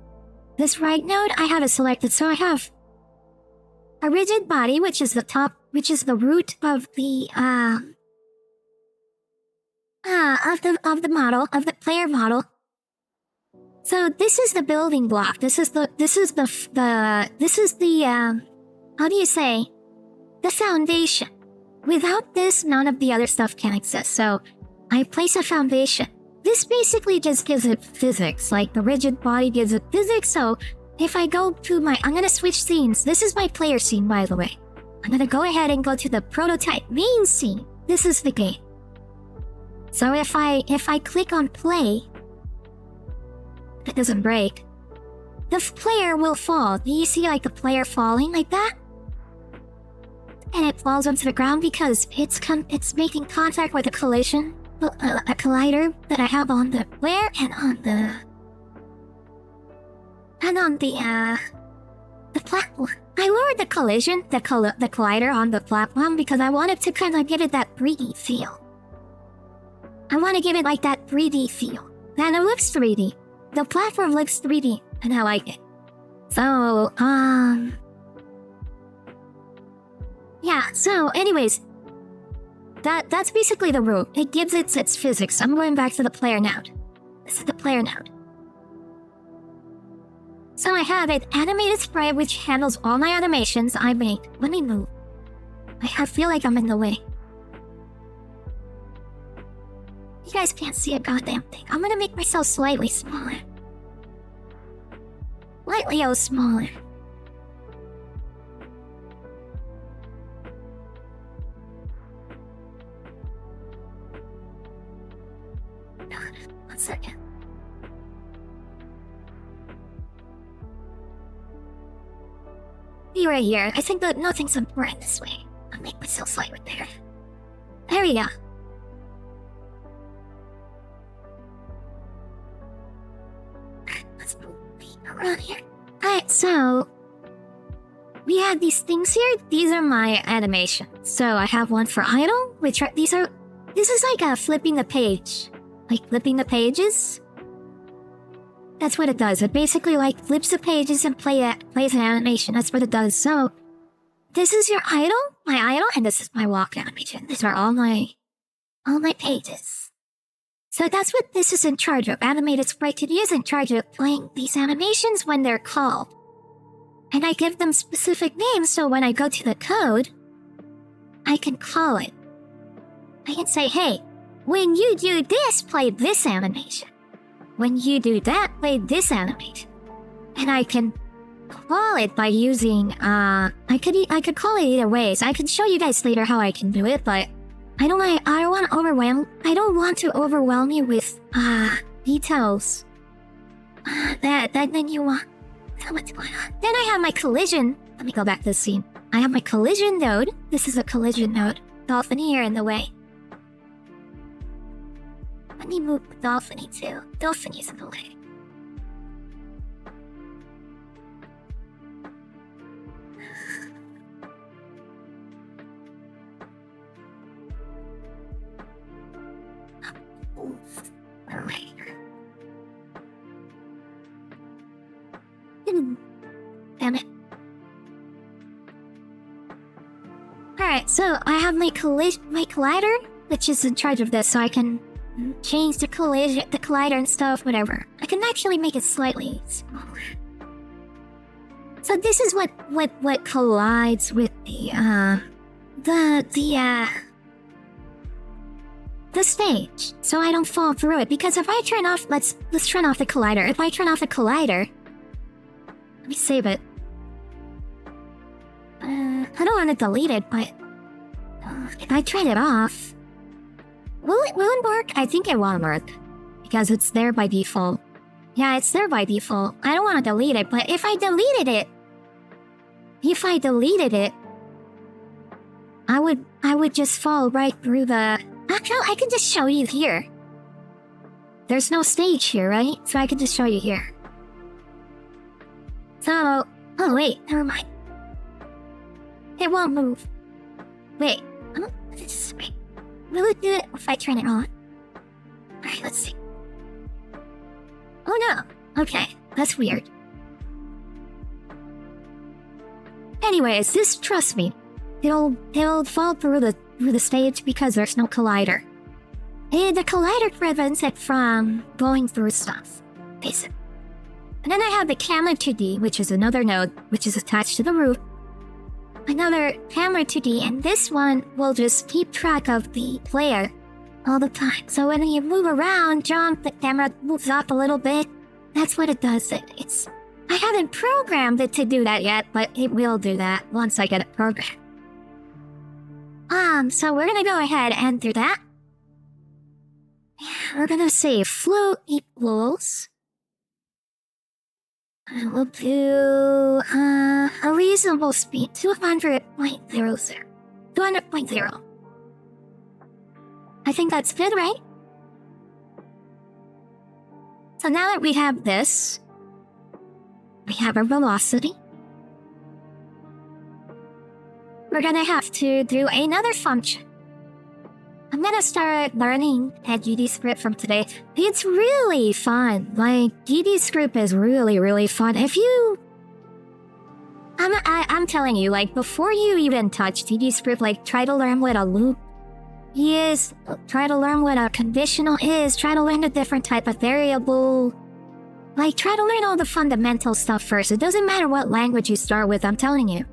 This right node, I have it selected, so I have... a rigid body, which is the top, which is the root of the, of the model, of the player model. So this is the building block. This is the, how do you say? The foundation. Without this, none of the other stuff can exist. So I place a foundation. This basically just gives it physics, like the rigid body gives it physics, so if I go to my... I'm gonna switch scenes. This is my player scene, by the way. I'm gonna go ahead and go to the prototype main scene. This is the game. So if I click on play, if it doesn't break, the player will fall. Do you see like the player falling like that? And it falls onto the ground because it's making contact with a collision, a collider that I have on the player and on the platform. I lowered the collision, the collider on the platform because I wanted to kind of give it that 3D feel. I want to give it like that 3D feel. And it looks 3D. The platform looks 3D, and I like it. So, yeah, so anyways, that's basically the root. It gives it its physics. I'm going back to the player node. This is the player node. So I have an animated sprite which handles all my animations I make. Let me move. I feel like I'm in the way. You guys can't see a goddamn thing. I'm gonna make myself slightly smaller. Slightly smaller. God, 1 second. Be right here. I think that nothing's important this way. I'll make myself slightly bigger. There we go. Let's move around here. Alright, so we have these things here. These are my animations. So I have one for idle, which are this is like a flipping the page. Like flipping the pages. That's what it does. It basically like flips the pages and plays an animation. That's what it does. So this is your idol, my idol, and this is my walk animation. These are all my pages. So that's what this is in charge of. Animated Sprite 2D is in charge of playing these animations when they're called. And I give them specific names, so when I go to the code, I can call it. I can say, hey, when you do this, play this animation. When you do that, play this animation. And I can call it by using, I could call it either ways. I can show you guys later how I can do it, but I don't want to overwhelm you with, details. Then you want so much going on. Then I have my collision. Let me go back to the scene. I have my collision node. This is a collision node. Dolphin here in the way. Let me move Dolphiny too. Dolphiny's in the way. Damn it. Alright, so I have my collider, which is in charge of this, so I can change the collider and stuff, whatever. I can actually make it slightly smaller. So this is what collides with the stage, so I don't fall through it. Because if I turn off, let's turn off the collider. If I turn off the collider, let me save it. I don't want to delete it, but if I turn it off, will it work? I think it won't work because it's there by default. Yeah, it's there by default. I don't want to delete it, but if I deleted it, I would just fall right through the. Actually, I can just show you here. There's no stage here, right? So I can just show you here. So, oh wait, never mind. It won't move. Wait, wait. Will it do it if I turn it on? Alright, let's see. Oh no. Okay, that's weird. Anyways, just trust me. It'll fall through the stage because there's no collider. And the collider prevents it from going through stuff, basically. And then I have the camera 2D, which is another node, which is attached to the roof. Another camera 2D, and this one will just keep track of the player all the time. So when you move around, jump, the camera moves up a little bit. That's what it does. I haven't programmed it to do that yet, but it will do that once I get it programmed. So we're gonna go ahead and do that. We're gonna say flow equals. We'll do a reasonable speed, 200.00. 200.0. I think that's good, right? So now that we have this, we have our velocity. We're gonna have to do another function. I'm gonna start learning at GDScript from today. It's really fun. Like, GDScript is really, really fun. If you... I'm telling you, like, before you even touch GDScript, like, try to learn what a loop is, try to learn what a conditional is, try to learn a different type of variable. Like, try to learn all the fundamental stuff first. It doesn't matter what language you start with, I'm telling you.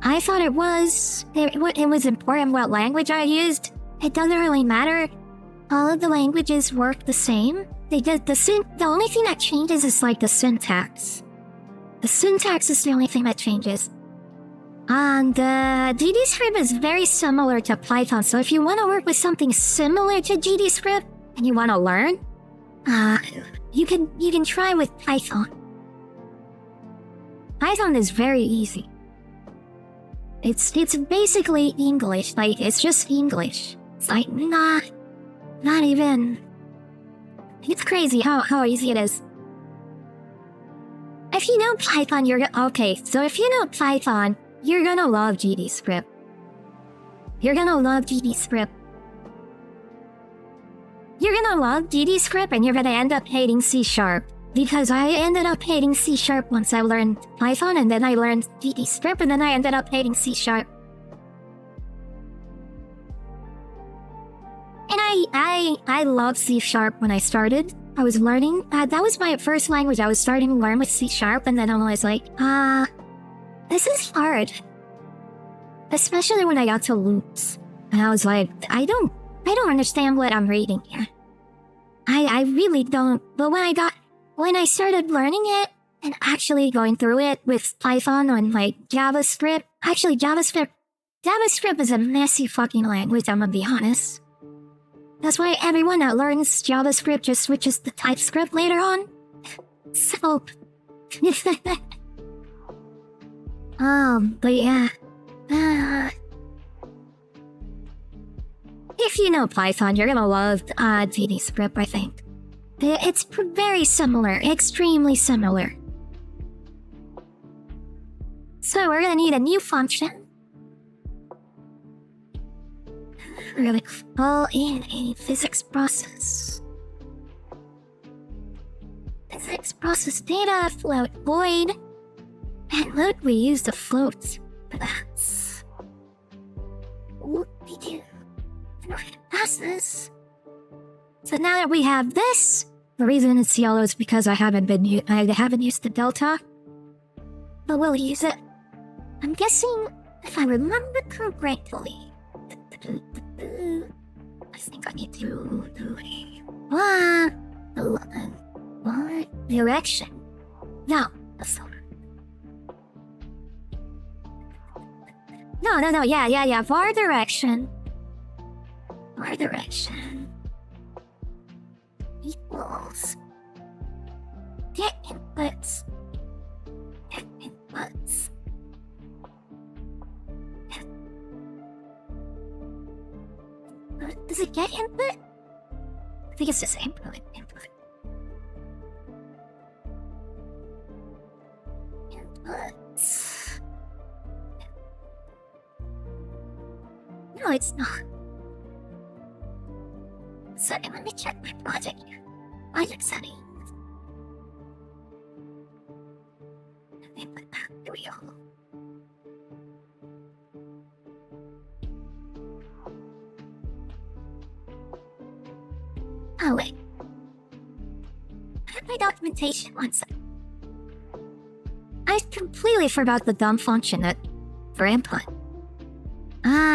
I thought it was important what language I used. It doesn't really matter. All of the languages work the same. The only thing that changes is like the syntax. The syntax is the only thing that changes. And GDScript is very similar to Python. So if you want to work with something similar to GDScript and you want to learn, you can try with Python. Python is very easy. It's basically English. Like, it's just English. It's like not even. It's crazy how easy it is. If you know Python, so if you know Python, you're gonna love GDScript. You're gonna love GDScript. You're gonna love GDScript and you're gonna end up hating C#. Because I ended up hating C# once I learned Python, and then I learned VB script, and then I ended up hating C#. And I loved C# when I started. I was learning. That was my first language. I was starting to learn with C#, and then I was like, this is hard. Especially when I got to loops. And I was like, I don't understand what I'm reading here. I really don't. But when I started learning it and actually going through it with Python on like JavaScript, actually JavaScript is a messy fucking language, I'm gonna be honest. That's why everyone that learns JavaScript just switches to TypeScript later on. So, but yeah. If you know Python, you're gonna love VB I think. It's very similar, extremely similar. So we're gonna need a new function. We're gonna call in a physics process. Physics process data float void. And look, we use the float for that. What we do? That's this. So now that we have this, the reason it's yellow is because I haven't used the delta, but we'll use it. I'm guessing, if I remember correctly, I think I need to do a direction. No, that's not. No, yeah, var direction. Var direction equals get inputs. Does it get input? I think it's just input. Inputs. No, it's not. So let me check my project here. Project settings. Input path. Here we go. Oh wait. I have my documentation. One sec. I completely forgot the dumb function for input.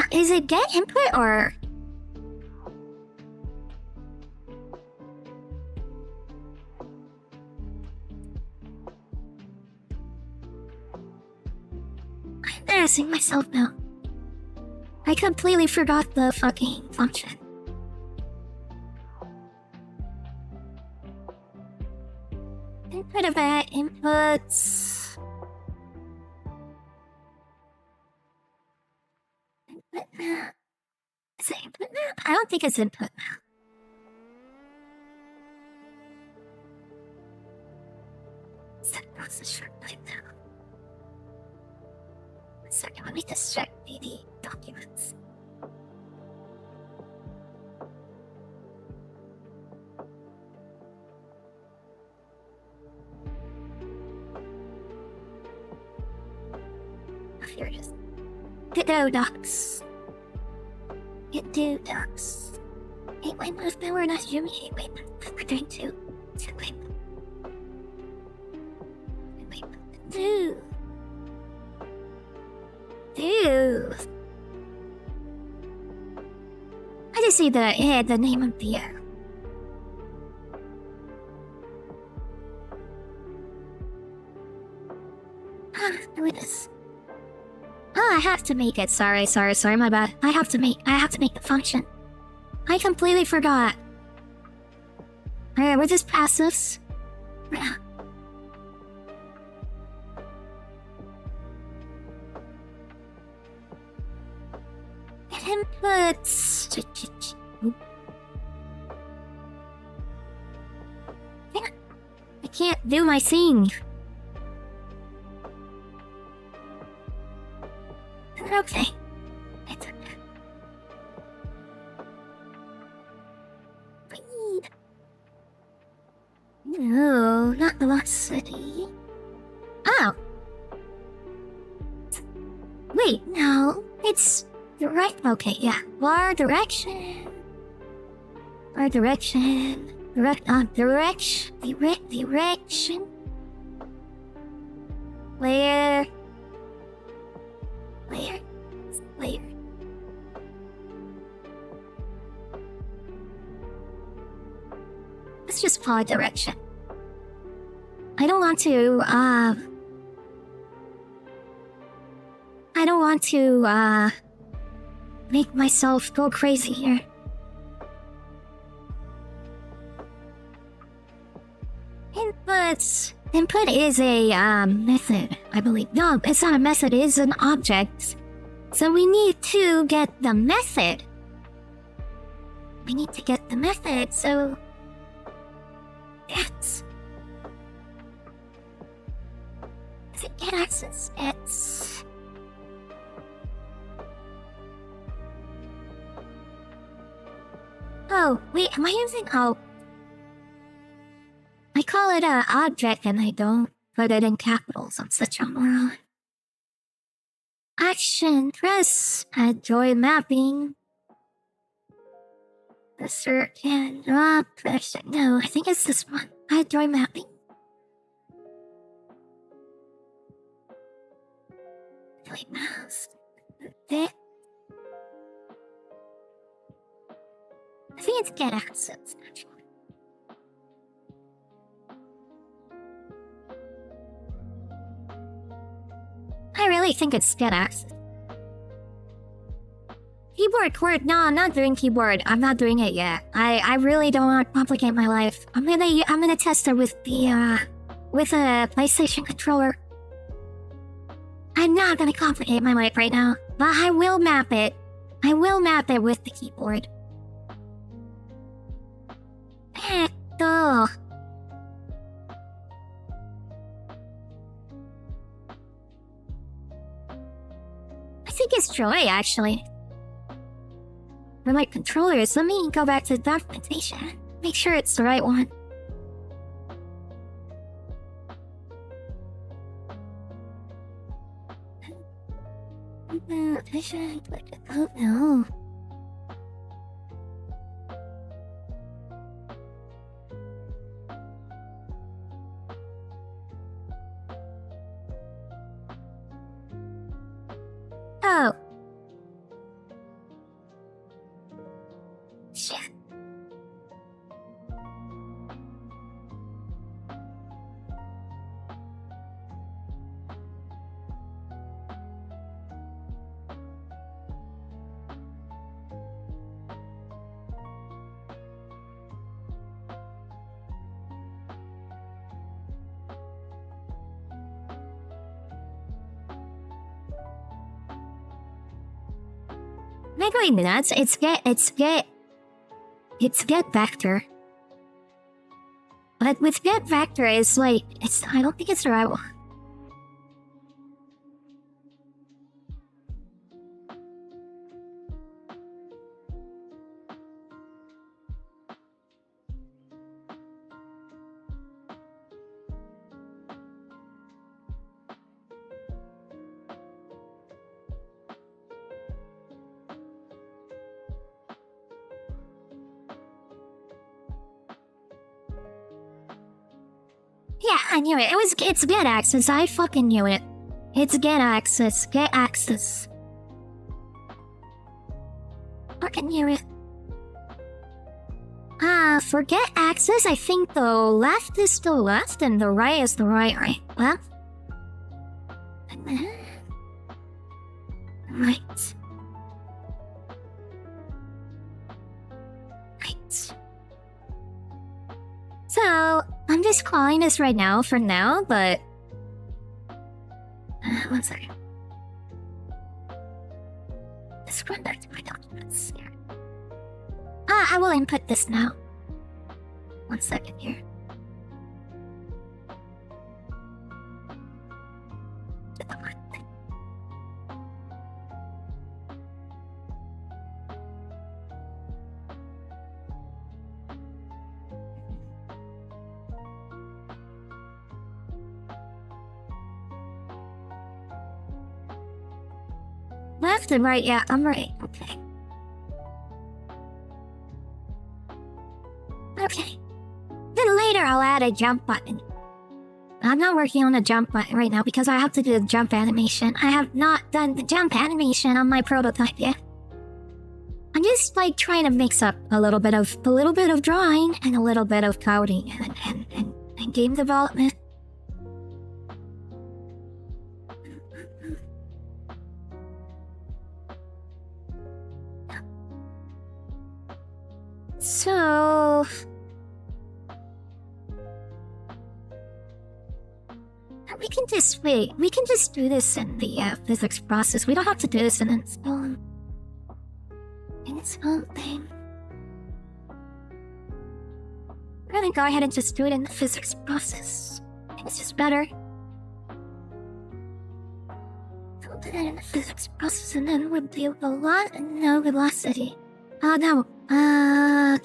Is it get input or? I'm embarrassing myself now. I completely forgot the fucking function. Input of that inputs. Input map. Is it input map? I don't think it's input map. Set process short right now. One second, let me just check the documents. Here it is. Godot docs. Godot docs. Hey, wait, we're not zooming. Hey, wait, we're doing two. Wait. Dude. I just see the name of the do this. Oh, I have to make it. Sorry, my bad. I have to make the function. I completely forgot. Alright, we'll just pass this. Inputs. I can't do my thing. Okay. It's okay. Breathe. No, not Wait, no. It's direct. Okay, yeah. Bar direction. Bar direction. Direction. Layer. Let's just follow direction. I don't want to, make myself go crazy here. Input is a, method, I believe. No, it's not a method, it is an object. So we need to get the method. So... It's... Is it get access? It's... Oh, wait, am I using... Oh. I call it a object and I don't put it in capitals. I'm such a moron. Action, press, add joy mapping. Assert and drop, press. No, I think it's this one. Add joy mapping. Joy mouse. There. I think it's get access, actually. I really think it's get access. Keyboard chord? No, I'm not doing keyboard. I'm not doing it yet. I really don't want to complicate my life. I'm gonna test it with the with a PlayStation controller. I'm not gonna complicate my life right now, but I will map it. I will map it with the keyboard. Perfecto. I think it's joy, actually. For my controllers, let me go back to the documentation. Make sure it's the right one. Oh no. Oh. Shit. Am I going nuts? It's get vector. But with get vector, it's like, I don't think it's the right one. Yeah, I knew it. It's get access. I fucking knew it. It's get access. Get access. Fucking knew it. For get access, I think the left is the left and the right is the right. Left. And then... Right. So, I'm just calling this right now for now, but... one second. Let's run back to my documents here. I will input this now. 1 second here. Left and right, yeah, I'm right. Okay. Okay. Then later I'll add a jump button. I'm not working on the jump button right now because I have to do the jump animation. I have not done the jump animation on my prototype yet. I'm just like trying to mix up a little bit of drawing and a little bit of coding and game development. So we can just wait. We can just do this in the physics process. We don't have to do this in its own thing. We're gonna go ahead and just do it in the physics process. It's just better. So we'll do that in the physics process, and then we'll do a lot and no velocity. No. Oh.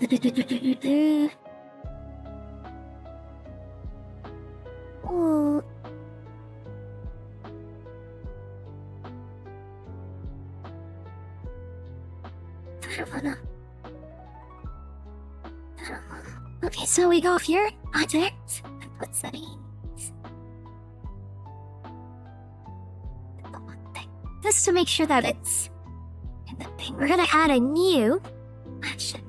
Okay, so we go here, object, and put settings. Just to make sure that it's in the thing. We're gonna add a new action.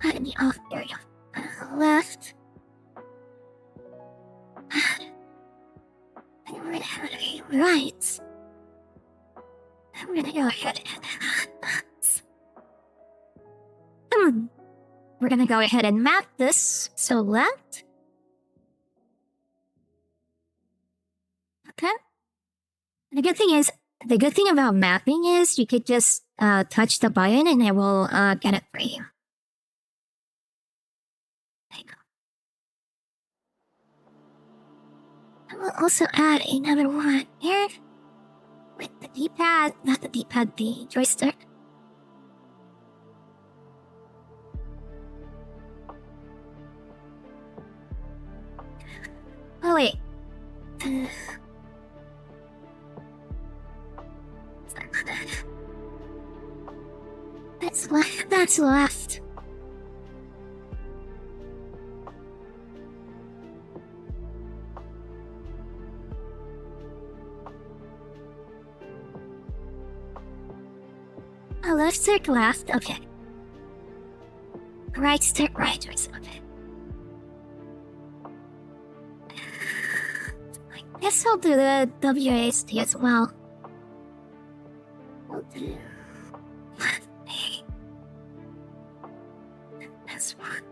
Add a new, oh, there we go. Left. And we're gonna have it right. And we're gonna go ahead and we're gonna go ahead and map this. So left. Okay. And the good thing about mapping is you could just touch the button and it will get it for you. There you go. I will also add another one here with the D-pad, not the D-pad, the joystick. Oh wait. That's left. That's left. Oh, left stick left. Okay. Right stick right. Okay. I guess I'll do the WASD as well. We'll do left A. That's one.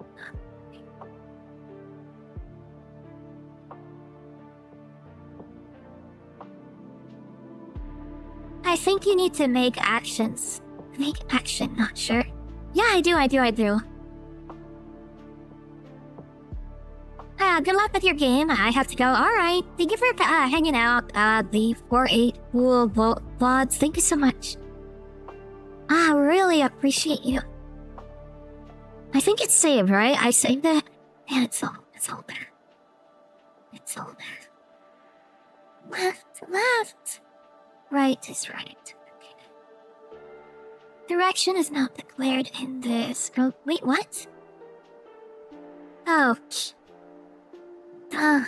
I think you need to make actions. Make action, not sure. Yeah, I do. Good luck with your game. I have to go. Alright. Thank you for hanging out. The 4-8 cool VODs. Thank you so much. I really appreciate you. I think it's saved, right? I saved it. Yeah, it's all there. It's all there. Left. Right is right. Okay. Direction is not declared in this. Oh, wait, what? Oh. Duh.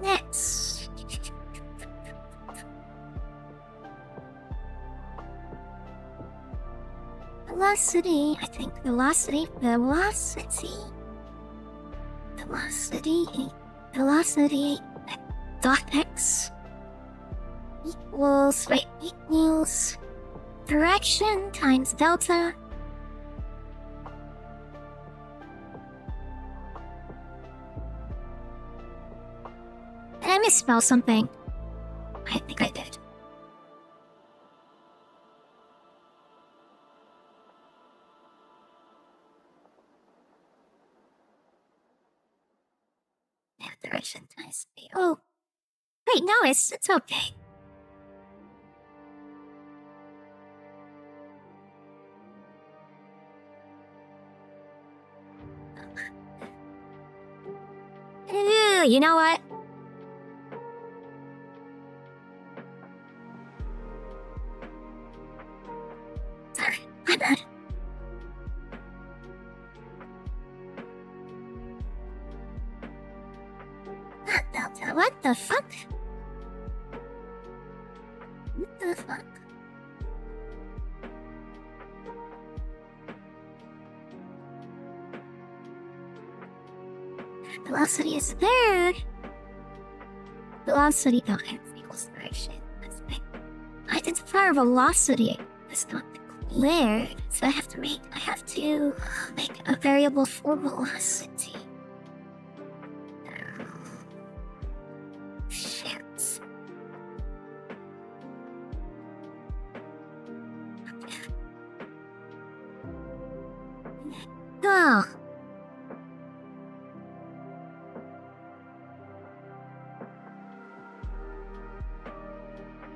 Next. Velocity, I think velocity, dot x equals direction times delta. Did I misspell something? I think I did. Yeah, direction times B. Oh. Wait, no, it's okay. you know what? Sorry, my bad. What the fuck? What the fuck? Velocity is there. Velocity dot x equals direction. That's right. Identifier velocity is not declared, so I have to make a variable for velocity. Shit. Oh.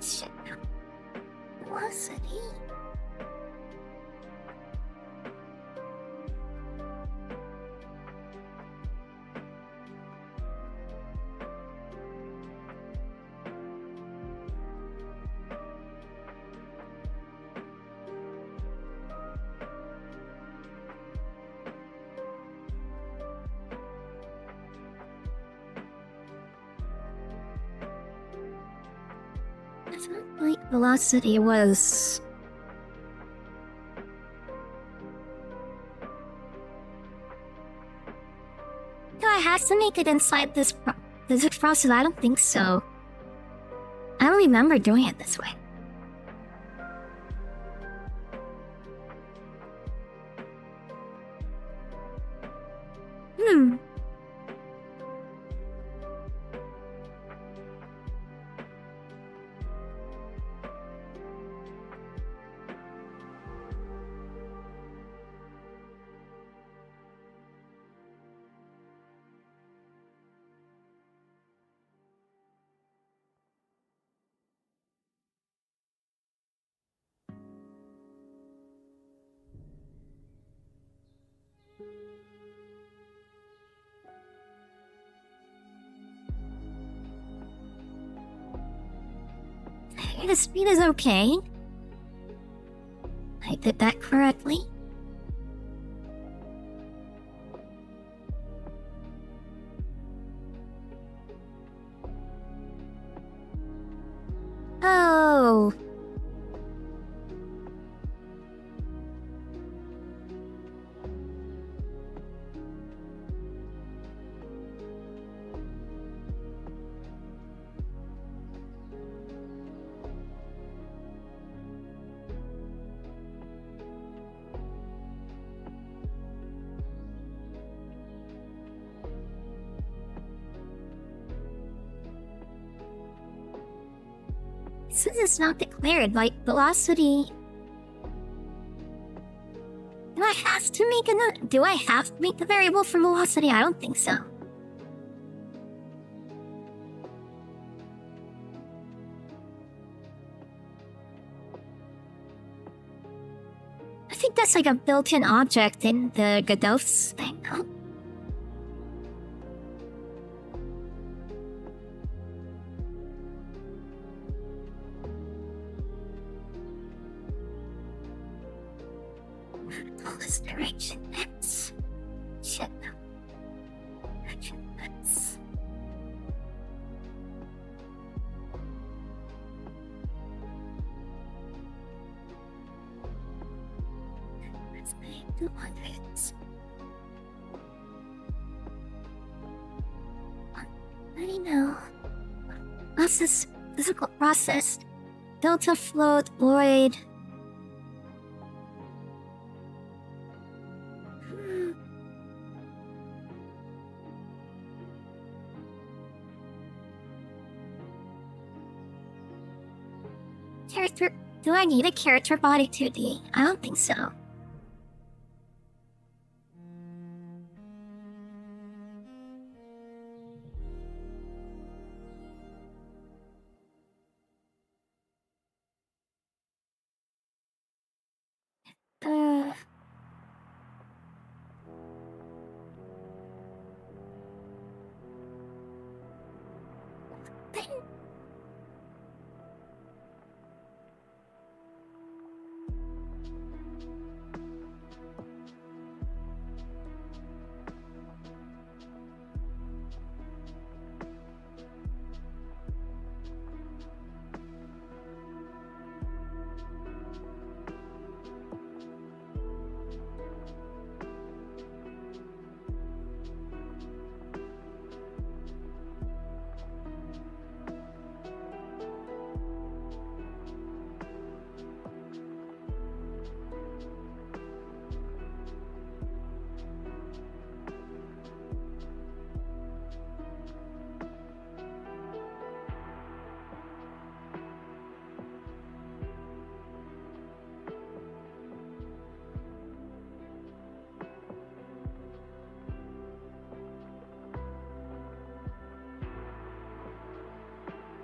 Shit. Velocity. I felt like velocity was... Do I have to make it inside this physics process? I don't think so. I don't remember doing it this way. Hmm. The speed is okay. I did that correctly. Oh. Since it's not declared, like, velocity... Do I have to make the variable for velocity? I don't think so. I think that's like a built-in object in the Godot thing, huh? This direction X. Shit. Direction X. Let's make 200. I know. What's this physical process? Delta float void. Character... Do I need a character body 2D? I don't think so.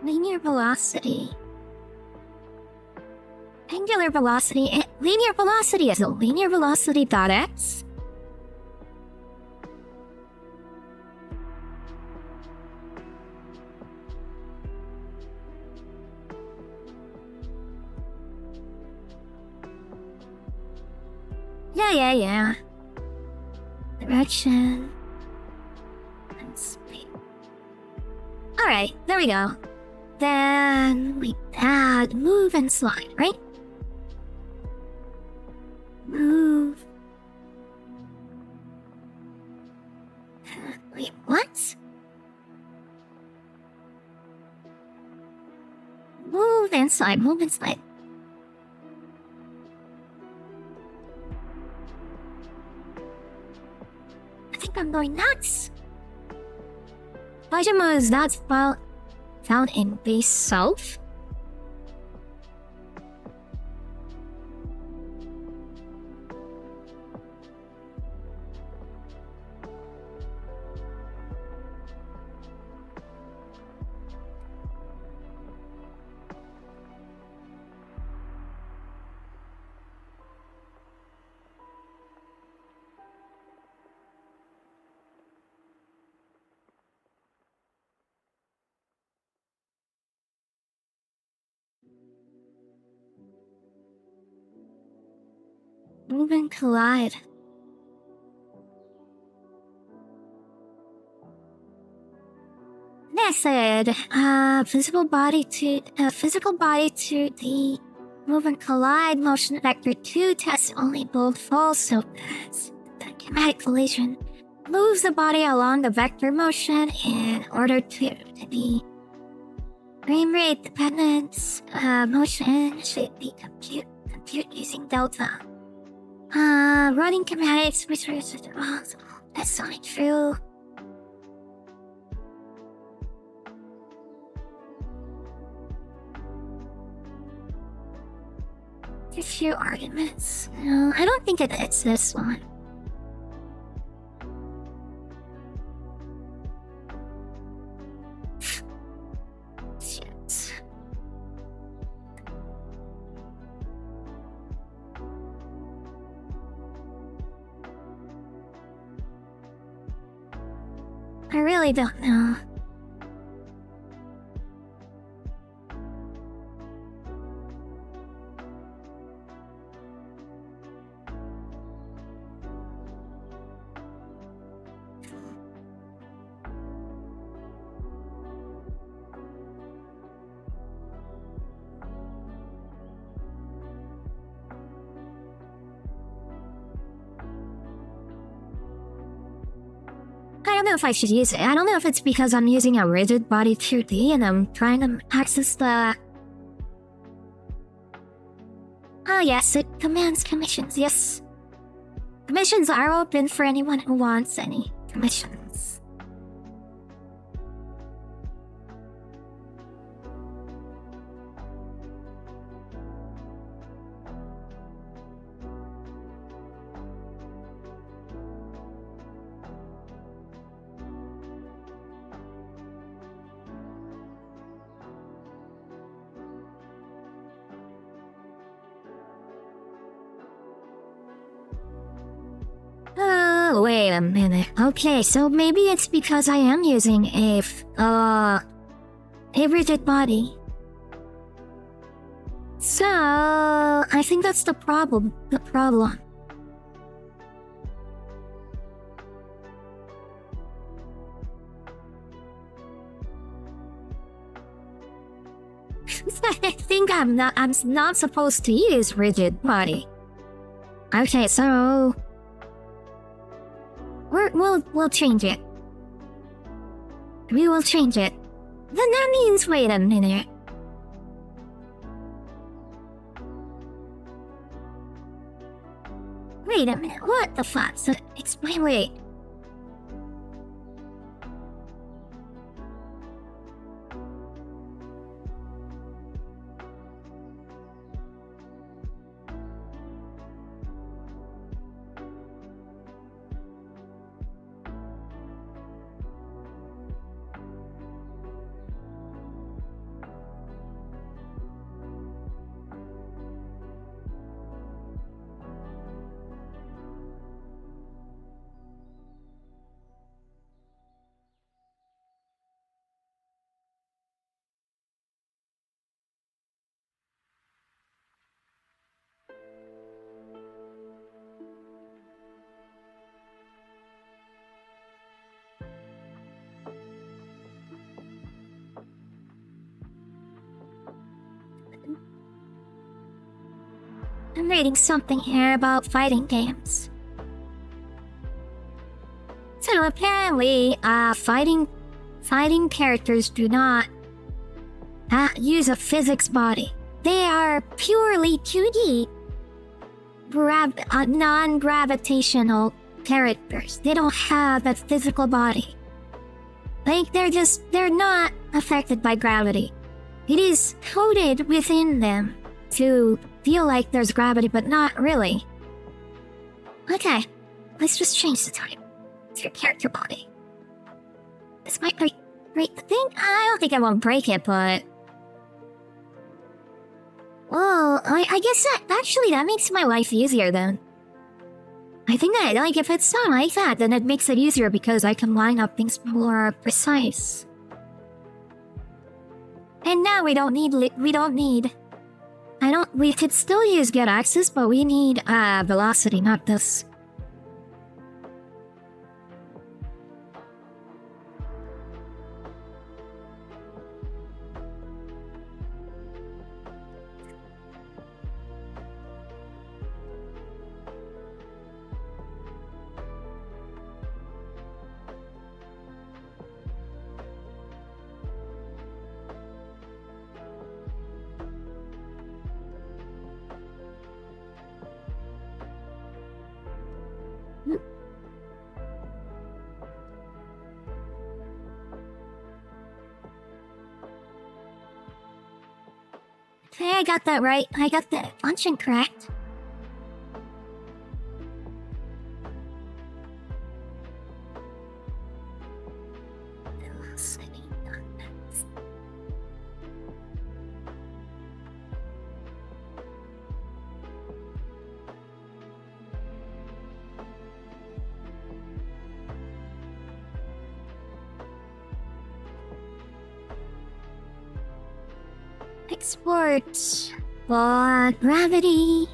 Linear velocity. Angular velocity. Linear velocity is a linear velocity dot x. Yeah. Direction. And speed. Alright, there we go. Then we add move and slide, right? Move. Wait, what? Move and slide, move and slide. I think I'm going nuts. Pajama is not found in base self. Move and collide. Method. Physical body to the move and collide motion vector 2 test only both false, so the kinetic collision moves the body along the vector motion in order to be frame rate dependence motion should be compute using delta. Running kinematics research. That's not true. A few arguments. No, I don't think it's this one. Shit. I really don't know. I don't know if I should use it. I don't know if it's because I'm using a rigid body 2D and I'm trying to access the... Oh yes, it commands commissions, yes. Commissions are open for anyone who wants any commissions. Oh, wait a minute. Okay, so maybe it's because I am using a rigid body. So, I think that's the problem. I think I'm not supposed to use rigid body. Okay, so we'll change it. We will change it. Then that means, wait a minute. Wait a minute, what the fuck? So, explain, wait. I'm reading something here about fighting games. So apparently, fighting characters do not use a physics body. They are purely 2D, non-gravitational characters. They don't have a physical body. Like, they're not affected by gravity. It is coded within them to feel like there's gravity, but not really. Okay, let's just change the type. It's your character body. This might break the thing? I don't think I won't break it, but... Well, I guess that makes my life easier then. I think that, like, if it's not like that, then it makes it easier because I can line up things more precise. And now we could still use get access, but we need, velocity, not this. Okay, I got that right. I got the function correct. Export. Gravity.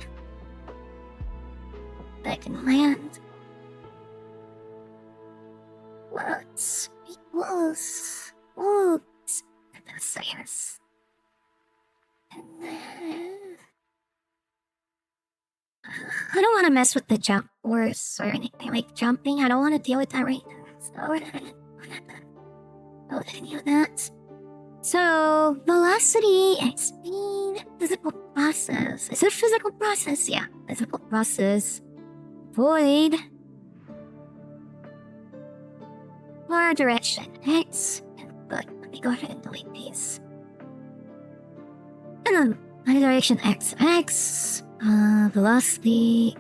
Back in land. What equals what? That's yes. And then I don't want to mess with the jump or anything like jumping. I don't want to deal with that right now. So we're not deal with that. So, velocity and speed, physical process. Is it physical process? Yeah, physical process. Void. Or direction X. Good, let me go ahead and delete these. And then, direction X. Velocity.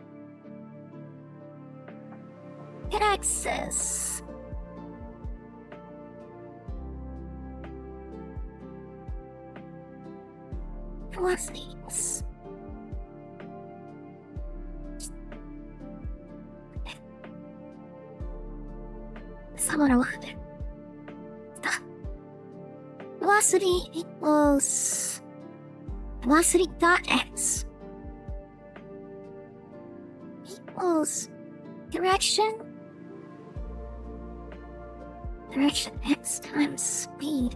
Get access. Velocities. Somewhat a lot there. Stop. Velocity equals velocity dot x equals direction x times speed.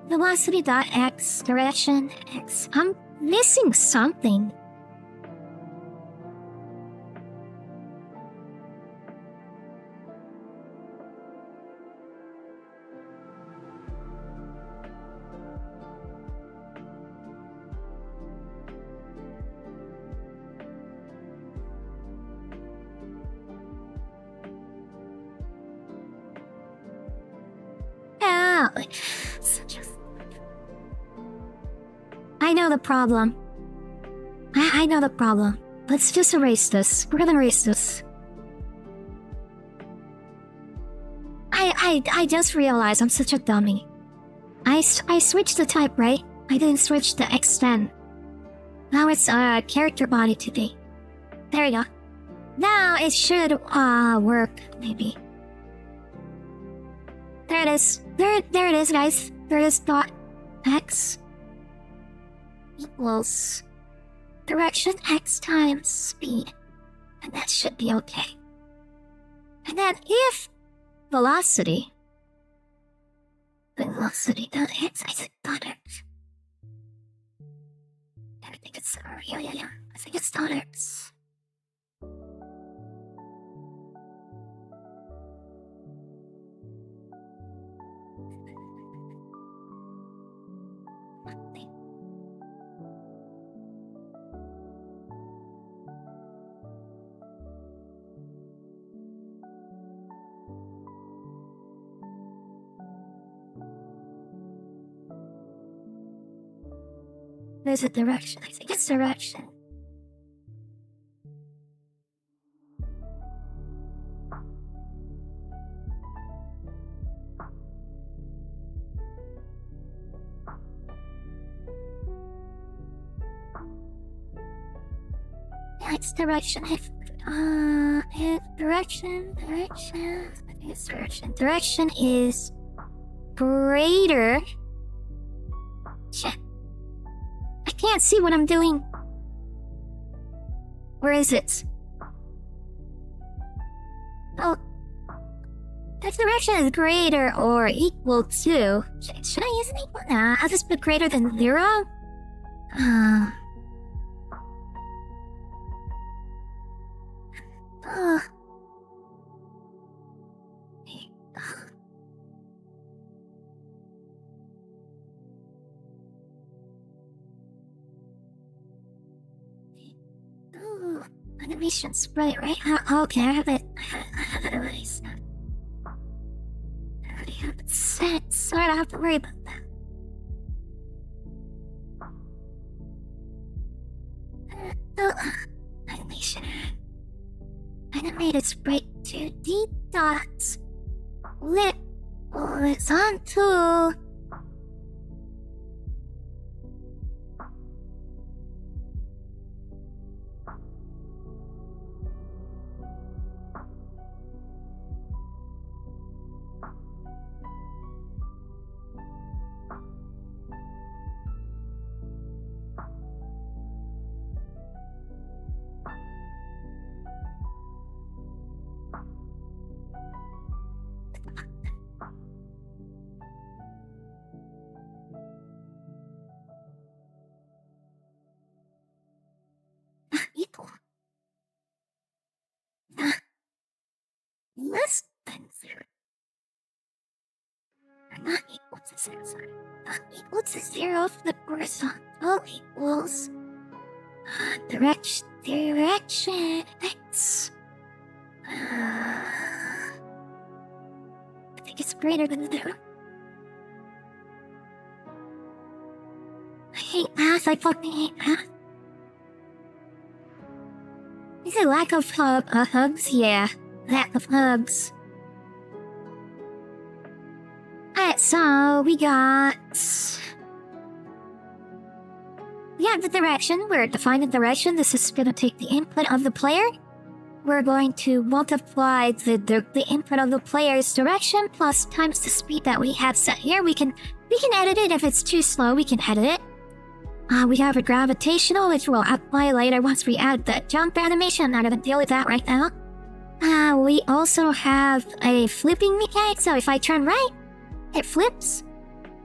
Velocity dot x, direction x. I'm missing something. I know the problem. I know the problem. Let's just erase this. We're gonna erase this. I just realized I'm such a dummy. I switched the type, right? I didn't switch the extend. Now it's character body to be. There we go. Now it should work, maybe. There it is. There it is, guys. There it is. Dot x equals direction x times speed. And that should be okay. And then if velocity dot x, I said dot x. I think it's, yeah. I think it's dot x. There's a direction. I think it's direction. Yeah, it's direction. Direction. I think it's direction. Direction is greater. Shit. I can't see what I'm doing. Where is it? Oh. The direction is greater or equal to... Should I use an equal? Nah, I'll just put greater than 0. Animation sprite, right? Okay, I have it. I have it already set. I already have it set, so I don't have to worry about that. Animation. Animated sprite 2D dots. Lit horizontal. Equal. Less than 0. Not equal to 0, sorry. Not equal to 0 for the horizontal equals direction x. I think it's greater than 0. I hate math. I fucking hate math. Is it lack of hugs? Yeah, lack of hugs. Alright, so we got the direction. We're defining the direction. This is gonna take the input of the player. We're going to multiply the input of the player's direction plus times the speed that we have set here. We can edit it if it's too slow. We can edit it. We have a gravitational, which we'll apply later once we add the jump animation. I'm not gonna deal with that right now. We also have a flipping mechanic, so if I turn right, it flips.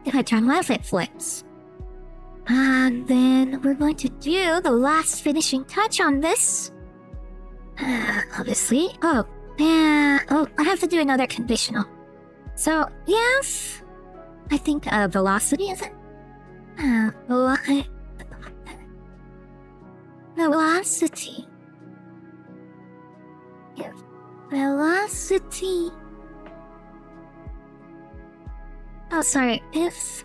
If I turn left, it flips. And then we're going to do the last finishing touch on this. Obviously. I have to do another conditional. So, yes. I think, velocity, is it? Velocity. Yeah. Velocity. Oh, sorry. If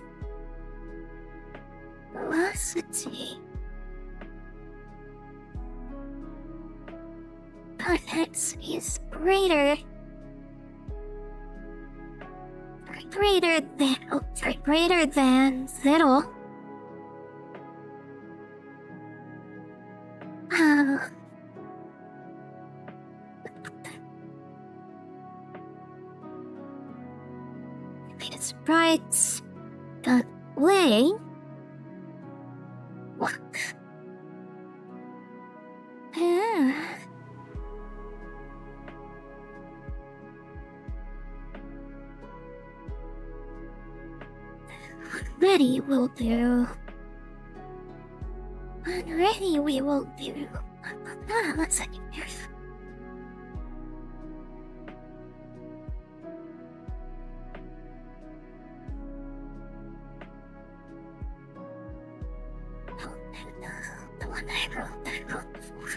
velocity of x is greater than 0. sprites. Got Lay. Walk. Ready will do. Ready we will do. One second here. The one I wrote before.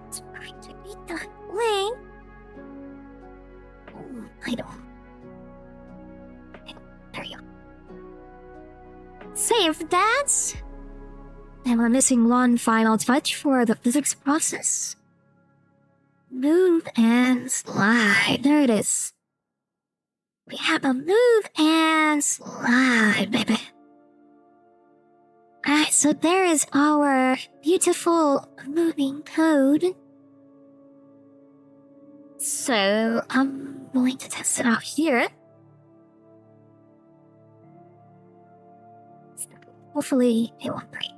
It's going to be done. Wait. I don't. There you go. Save that. And we're missing one final touch for the physics process. Move and slide. There it is. We have a move and slide, baby. Alright, so there is our beautiful moving code. So I'm going to test it out here. Hopefully it won't break.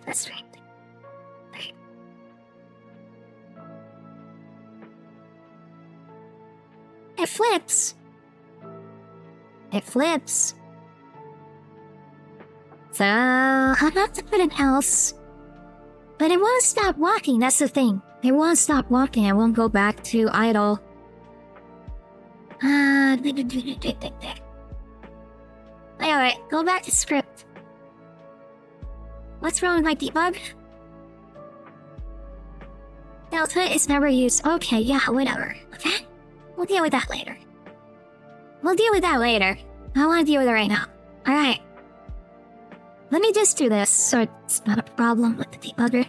That's right. It flips. It flips. So I'm about to put an else. But it won't stop walking, that's the thing. It won't stop walking, I won't go back to idle. Alright, go back to script. What's wrong with my debug? Delta is never used. Okay, yeah, whatever. Okay? We'll deal with that later. We'll deal with that later. I don't want to deal with it right now. Alright. Let me just do this so it's not a problem with the debugger.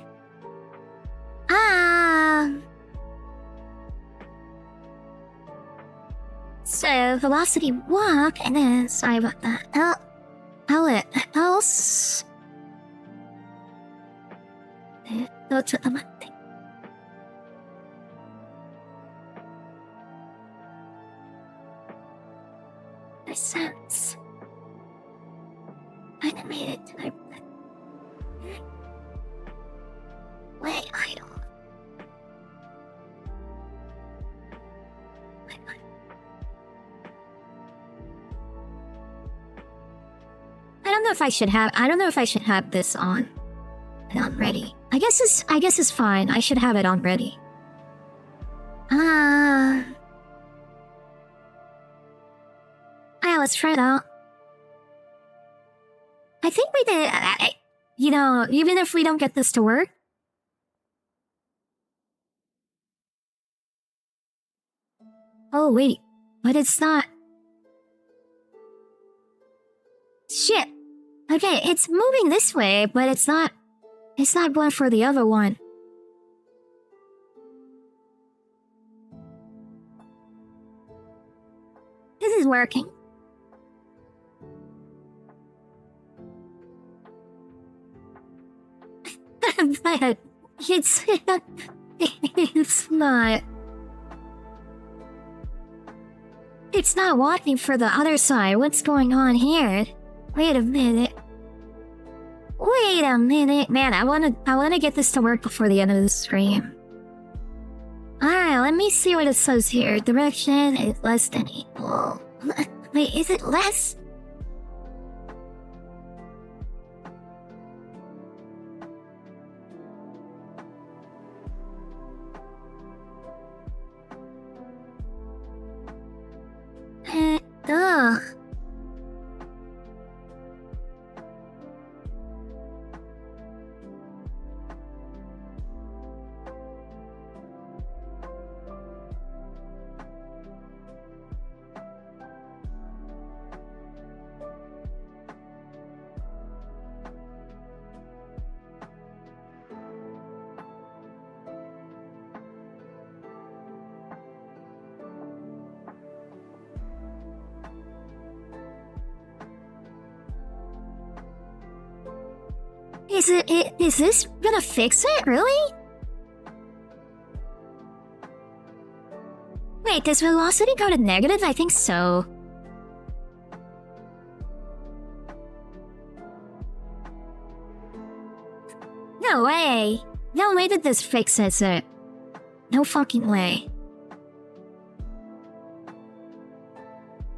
So, velocity walk, and then, sorry about that. Else. Go to the thing. There's sense. Animated to my Wait, idle. I don't know if I should have this on ready. I guess it's fine. I should have it on ready. Alright, let's try it out. I think we did, you know, even if we don't get this to work. Oh, wait. But it's not. Shit. Okay, it's moving this way, but it's not going for the other one. This is working. But it's not walking for the other side. What's going on here? Wait a minute. Man, I wanna get this to work before the end of the stream. Alright, let me see what it says here. Direction is less than equal. Wait, is it less? Ugh. Is this gonna fix it, really? Wait, does velocity go to negative? I think so. No way! No way that this fixes it. No fucking way.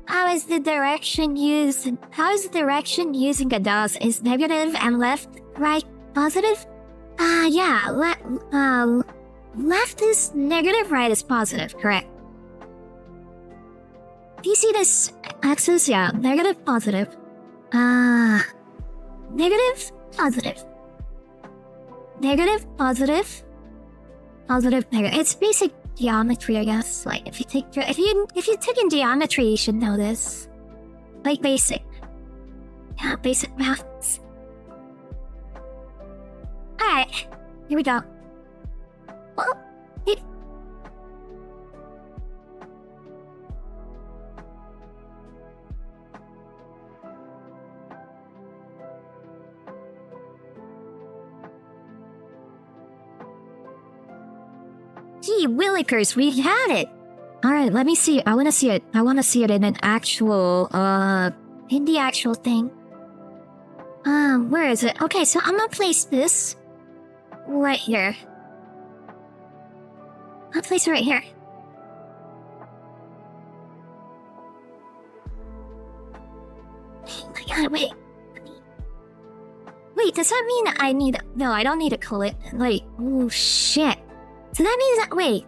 How is the direction using Godot? Is negative and left, right, positive? Yeah, left is negative, right is positive, correct. Do you see this axis? Yeah, negative, positive. Negative, positive. Negative, positive. Positive, negative. It's basic geometry, I guess. Like if you took in geometry, you should know this. Like basic. Yeah, basic maths. Alright, here we go. Well, gee willikers, we had it! Alright, let me see. I wanna see it. I wanna see it in an actual, in the actual thing. Where is it? Okay, so I'm gonna place this right here. I'll place it right here. Oh my god, wait. Wait, does that mean I need... No, I don't need a collider. Like, oh shit. So that means that... Wait.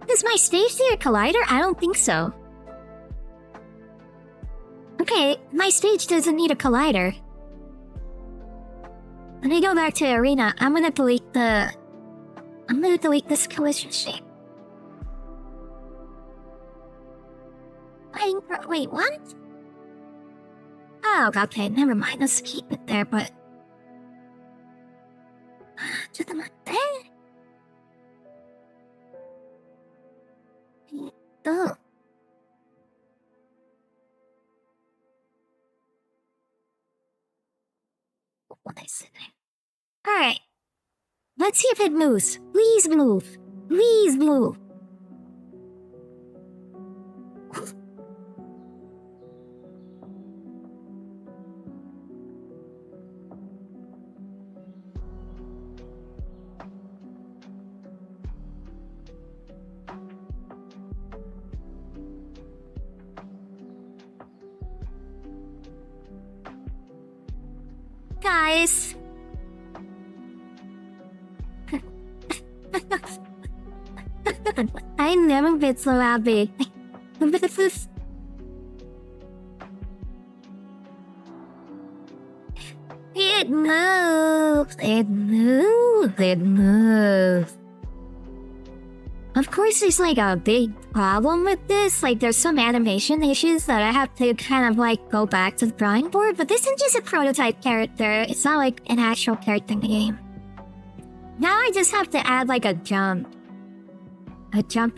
Does my stage need a collider? I don't think so. Okay, my stage doesn't need a collider. Let me go back to arena. I'm gonna delete this collision shape. Wait, what? Oh, okay, never mind. Let's keep it there, but...ちょっと待って。What is it? Alright. Let's see if it moves. Please move. Please move. Guys. I never been so happy. It moves. It moves. It moves. Of course, there's like a big problem with this. Like, there's some animation issues that I have to kind of like go back to the drawing board. But this is just a prototype character. It's not like an actual character in the game. Now I just have to add like a jump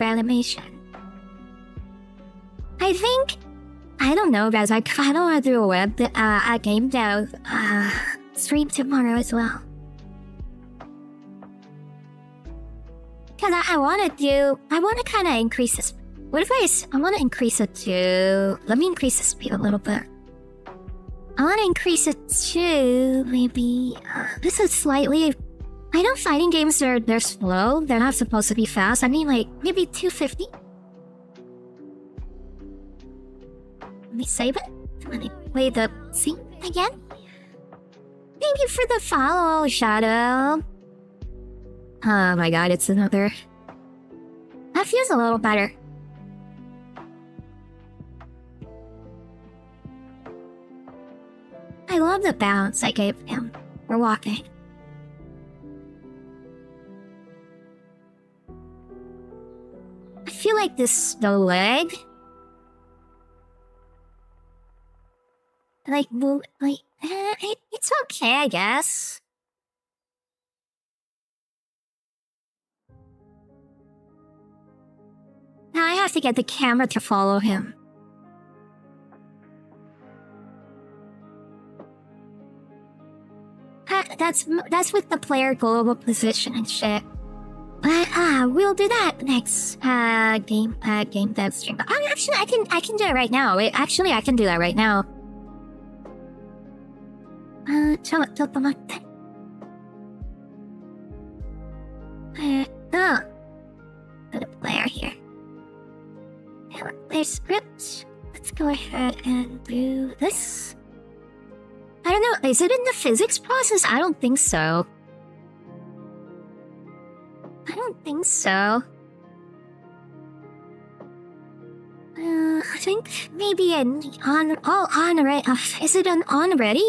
animation. I think, I don't know, guys. I kind of want to do a game dev stream tomorrow as well. Cause I want to kind of increase this. What if I want to increase it to, let me increase the speed a little bit. I want to increase it to maybe, this is slightly, I know fighting games they're slow. They're not supposed to be fast. I mean like maybe 250. Let me save it. Let me play the scene again. Thank you for the follow, Shadow. Oh my god, it's another... That feels a little better. I love the bounce I gave him for walking. I feel like the leg... Like, it's okay, I guess. Now I have to get the camera to follow him. that's with the player global position and shit. But we'll do that next game dev stream. Oh, actually, I can do it right now. Wait, actually, I can do that right now. ちょっと待って。Put a player here. Player script. Let's go ahead and do this. I don't know, is it in the physics process? I don't think so. I think maybe on already. Is it on already?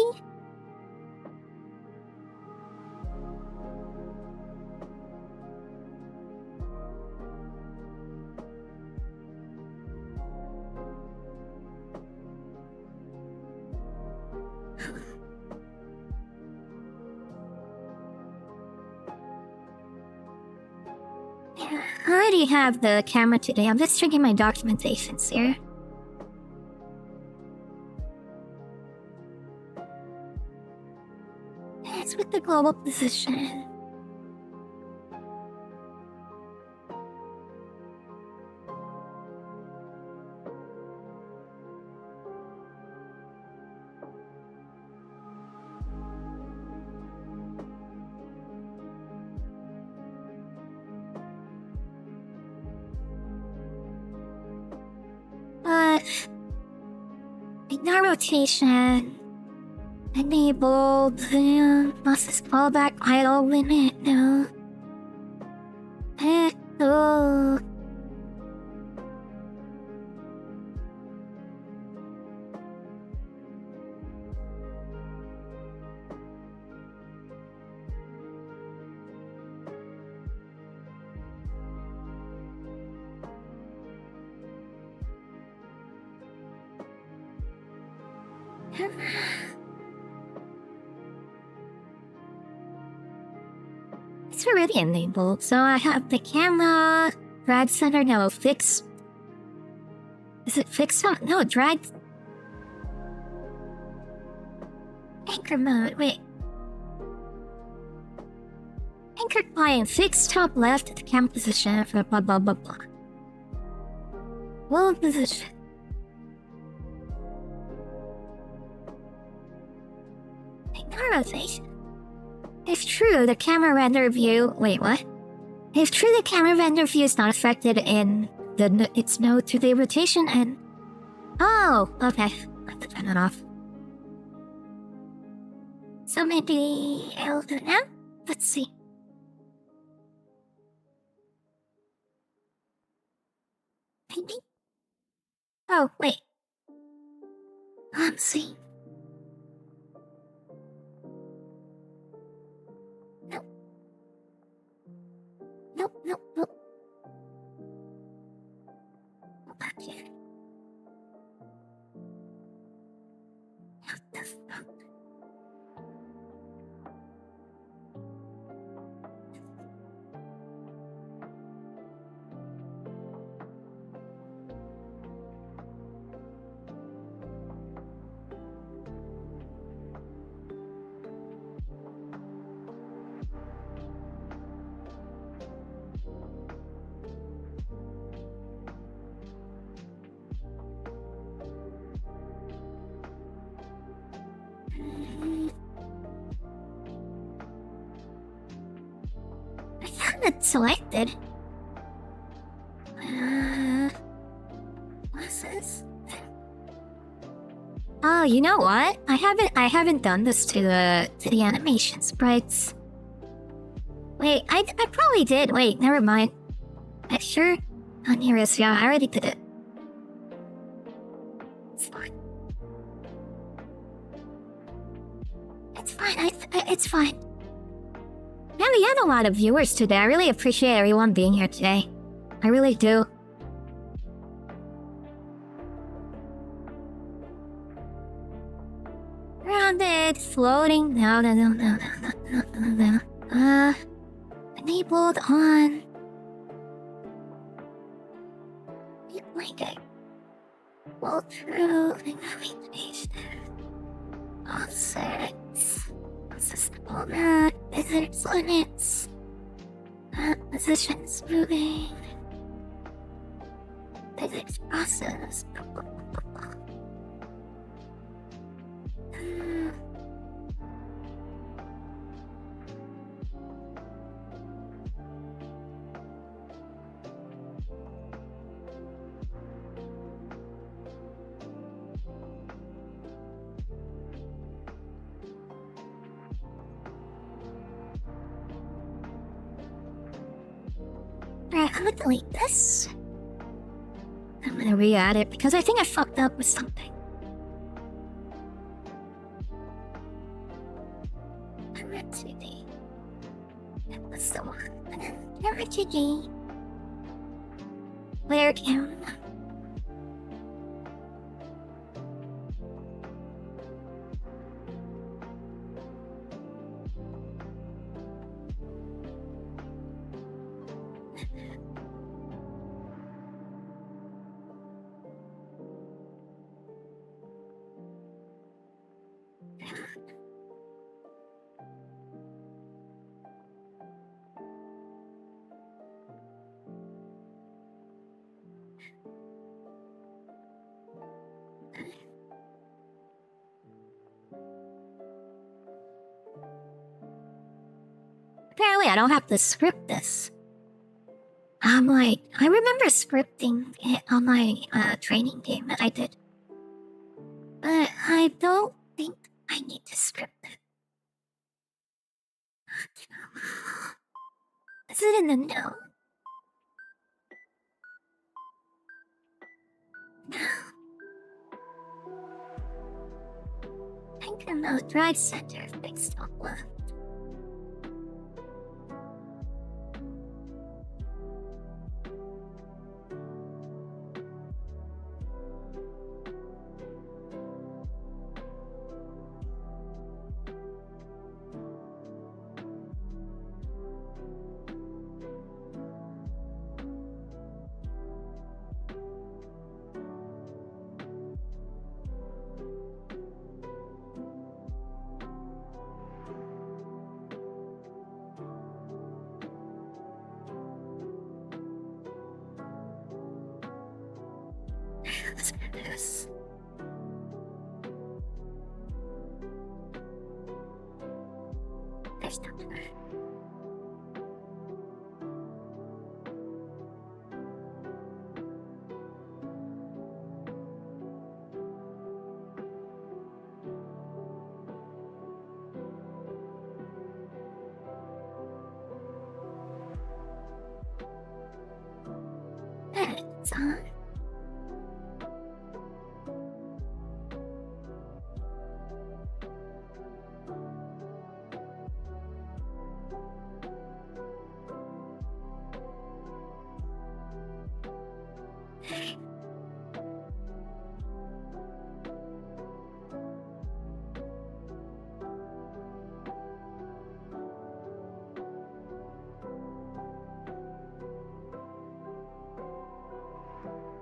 I already have the camera today. I'm just checking my documentations here. It's with the global position. Ignore rotation. Enabled. Must fallback idle limit. No. Oh. It's already enabled, so I have the camera, drag center now fixed. Is it fixed on? No, drag. Anchor mode, wait. Anchor client, fixed top left at the camera position for blah blah blah blah. Low position. Ignore rotation. If true, the camera render view... Wait, what? If true, the camera render view is not affected in its node to the rotation and... Oh, okay. I have to turn it off. So maybe I'll do it now? Let's see. Maybe? Oh, wait. Let's see. Nope. Back here. What the fuck? It's selected. What's this? Oh, you know what? I haven't done this to the animation sprites. Wait, I probably did. Wait, never mind. Sure. On here is, yeah, I already did it. It's fine. It's fine. Yeah, we had a lot of viewers today. I really appreciate everyone being here today. I really do. Grounded, floating. No. Enabled on. Blanket. Well, true. Offsets. Sustainable map, visitors limits. Positions moving. Physics process. Alright, I'm gonna delete this. I'm gonna re-add it because I think I fucked up with something. Camera 2D. That was the one. Camera 2D. Player cam. Apparently I don't have to script this. I'm like, I remember scripting it on my training game that I did. But I don't think I need to script it. Is it in the no? I think the no drive center fixed up left. Let's do this. There's no door. It's on.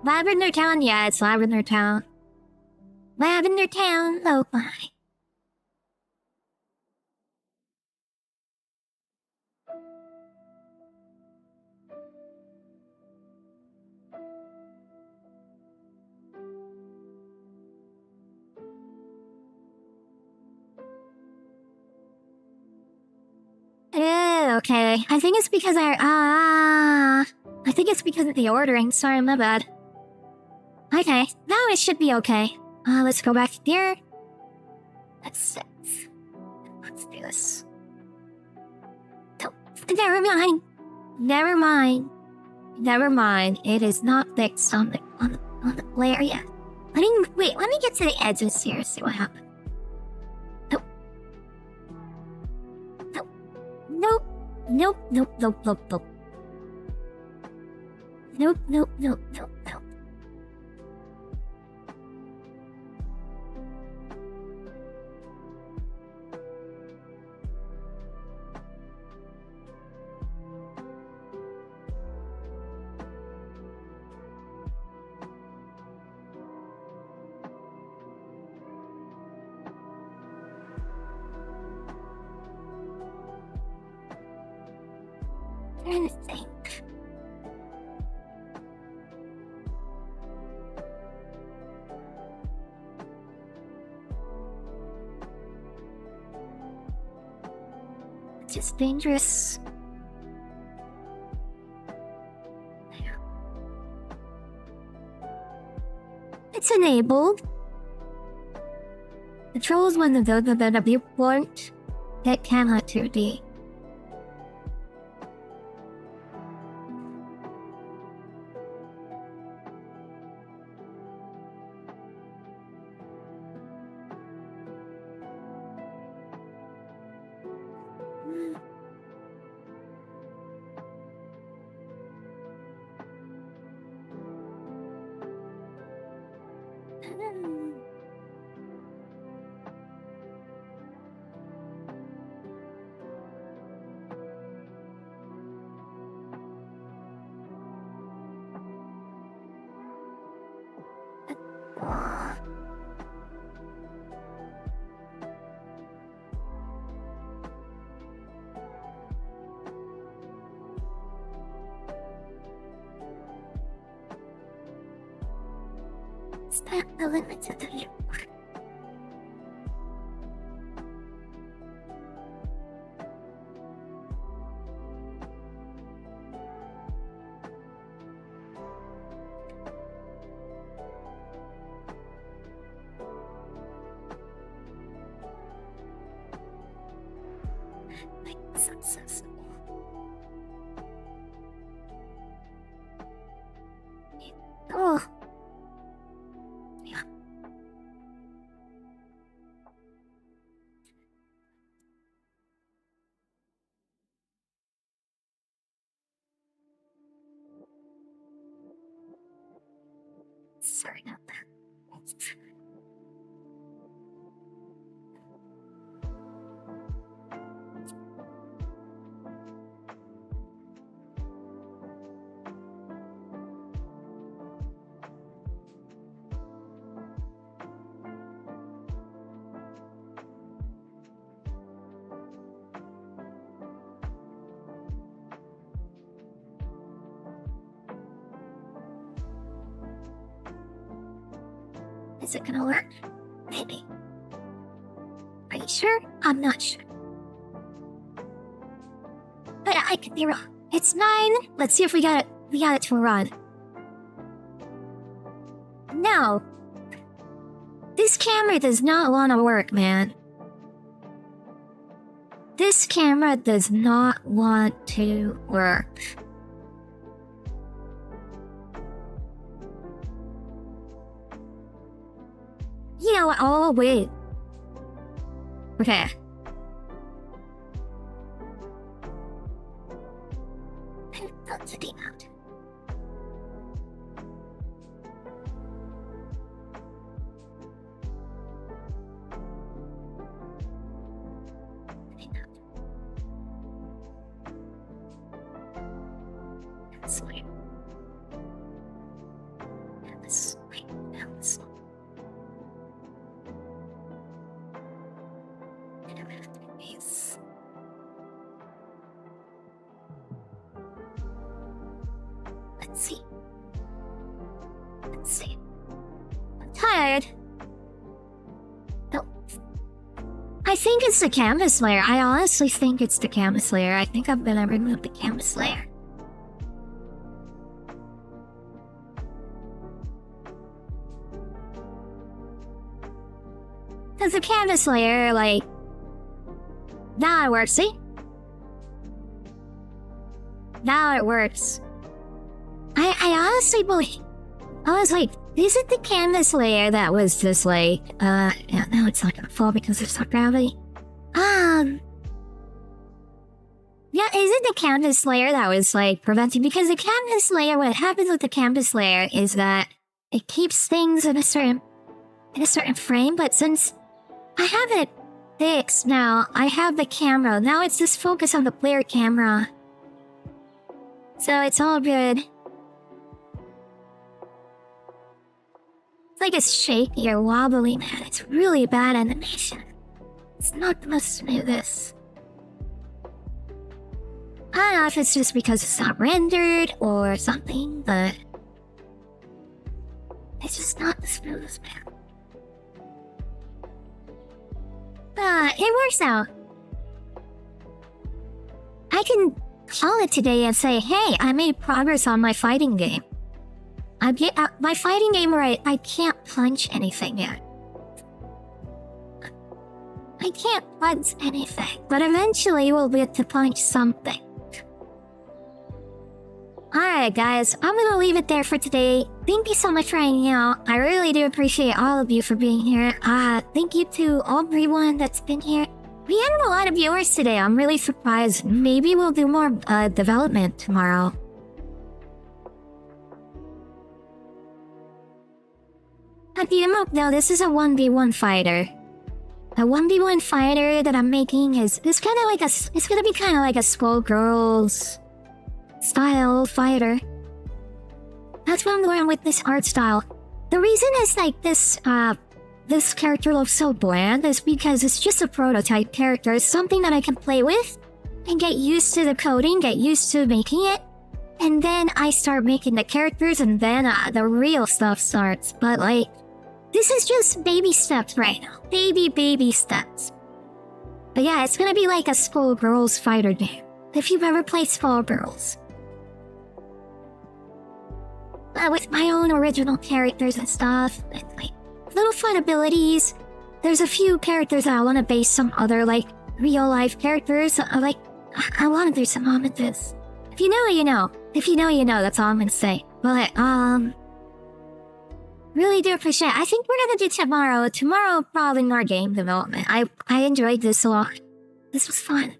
Lavender Town, yeah, it's Lavender Town. Lavender Town, lo-fi. Okay. I think it's because I think it's because of the ordering. Sorry, my bad. Okay, now it should be okay. Let's go back here. Let's do this. Oh, never mind. Never mind. Never mind. It is not fixed on the player yet. Wait, let me get to the edges here, see what happens. Nope. Nope. trying to think. It's just dangerous. It's enabled. Controls when the viewport that cannot 2D. Is that the limits of the viewport? Like, so simple. Oh. Sorry, not that. Is it gonna work? Maybe. Are you sure? I'm not sure. But I could be wrong. It's 9. Let's see if we got it to run. No. This camera does not want to work, man. This camera does not want to work. You know what? Oh, wait. Okay. That's a deep out. That's weird. That's weird. That's Let's see. I'm tired. No. I think it's the canvas layer. I honestly think it's the canvas layer. I think I'm gonna remove the canvas layer. Because the canvas layer, like... Now it works, see? Now it works. I honestly believe... I was like, is it the canvas layer that was just like... yeah, now it's not gonna fall because there's not gravity. Yeah, is it the canvas layer that was like preventing... Because the canvas layer, what happens with the canvas layer is that it keeps things in a certain frame, but since I have it fixed now, I have the camera. Now it's just focus on the player camera. So it's all good. It's like it's shaky or wobbly, man. It's really bad animation. It's not the most smoothest. I don't know if it's just because it's not rendered or something, but it's just not the smoothest, man. It works out. I can call it today and say, hey, I made progress on my fighting game. My fighting game where I can't punch anything yet. I can't punch anything, but eventually we'll get to punch something. Alright guys, I'm gonna leave it there for today. Thank you so much for hanging out. I really do appreciate all of you for being here. Thank you to everyone that's been here. We had a lot of viewers today. I'm really surprised. Maybe we'll do more development tomorrow. At the emote though, this is a 1v1 fighter. A 1v1 fighter that I'm making is kind of like it's gonna be kind of like a Skullgirls style fighter. That's what I'm going with this art style. The reason is like this character looks so bland is because it's just a prototype character. It's something that I can play with and get used to the coding, get used to making it. And then I start making the characters and then the real stuff starts. But like, this is just baby steps right now. Baby steps. But yeah, it's gonna be like a Skullgirls fighter game. If you've ever played Skullgirls. With my own original characters and stuff. And like, little fun abilities. There's a few characters that I want to base some other like real life characters. Like, I want to do some homages. If you know, you know. If you know, you know. That's all I'm gonna say. But really do appreciate it. I think we're gonna do tomorrow. Tomorrow, probably more game development. I enjoyed this a lot. This was fun.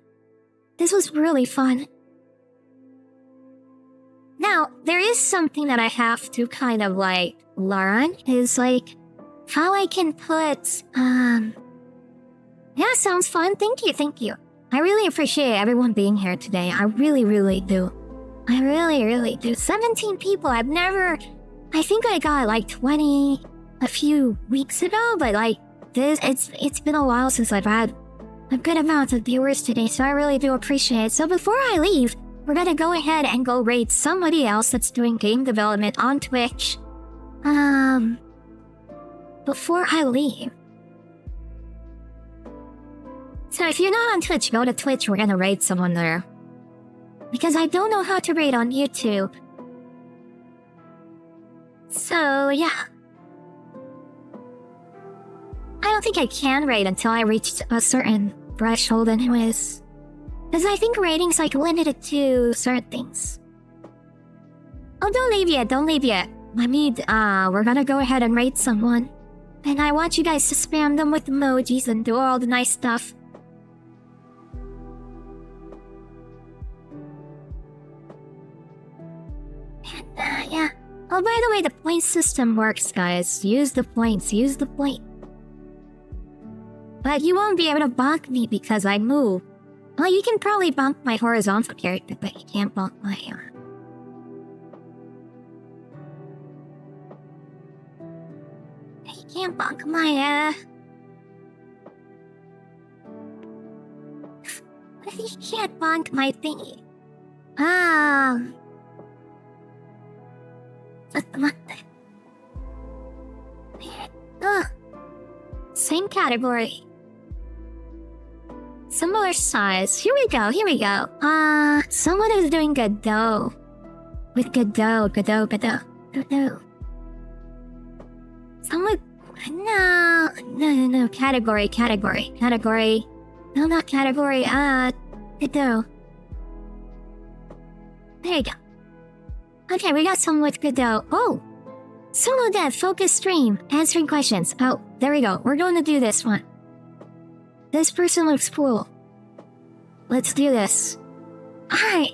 This was really fun. Now, there is something that I have to kind of like learn. Is like how I can put yeah, sounds fun. Thank you. I really appreciate everyone being here today. I really do. I really do. 17 people. I think I got like 20 a few weeks ago, but like this, it's been a while since I've had a good amount of viewers today, so I really do appreciate it. So before I leave, we're gonna go ahead and go raid somebody else that's doing game development on Twitch. Before I leave. So if you're not on Twitch, go to Twitch, we're gonna raid someone there. Because I don't know how to raid on YouTube. So, yeah. I don't think I can raid until I reach a certain threshold anyways. Because I think raiding's like limited to certain things. Oh, don't leave yet. We're gonna go ahead and raid someone. And I want you guys to spam them with emojis and do all the nice stuff. And, yeah. Oh, by the way, the point system works, guys. Use the points. But you won't be able to bonk me because I move. Well, you can probably bonk my horizontal character, but you can't bonk my... You can't bonk my, What if you can't bonk my thingy? Same category. Similar size. Here we go. Someone is doing Godot. With Godot. Someone... No. Category. No, not category. Godot. There you go. Okay, we got someone with Godot. Oh! Solo Dev, focus stream, answering questions. Oh, there we go. We're going to do this one. This person looks cool. Let's do this. Alright.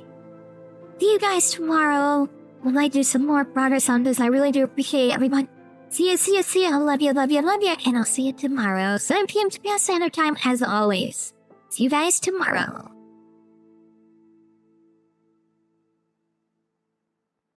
See you guys tomorrow. We might do some more progress on this. I really do appreciate everyone. See ya. I love you. And I'll see you tomorrow. 7 p.m. to Standard Time as always. See you guys tomorrow.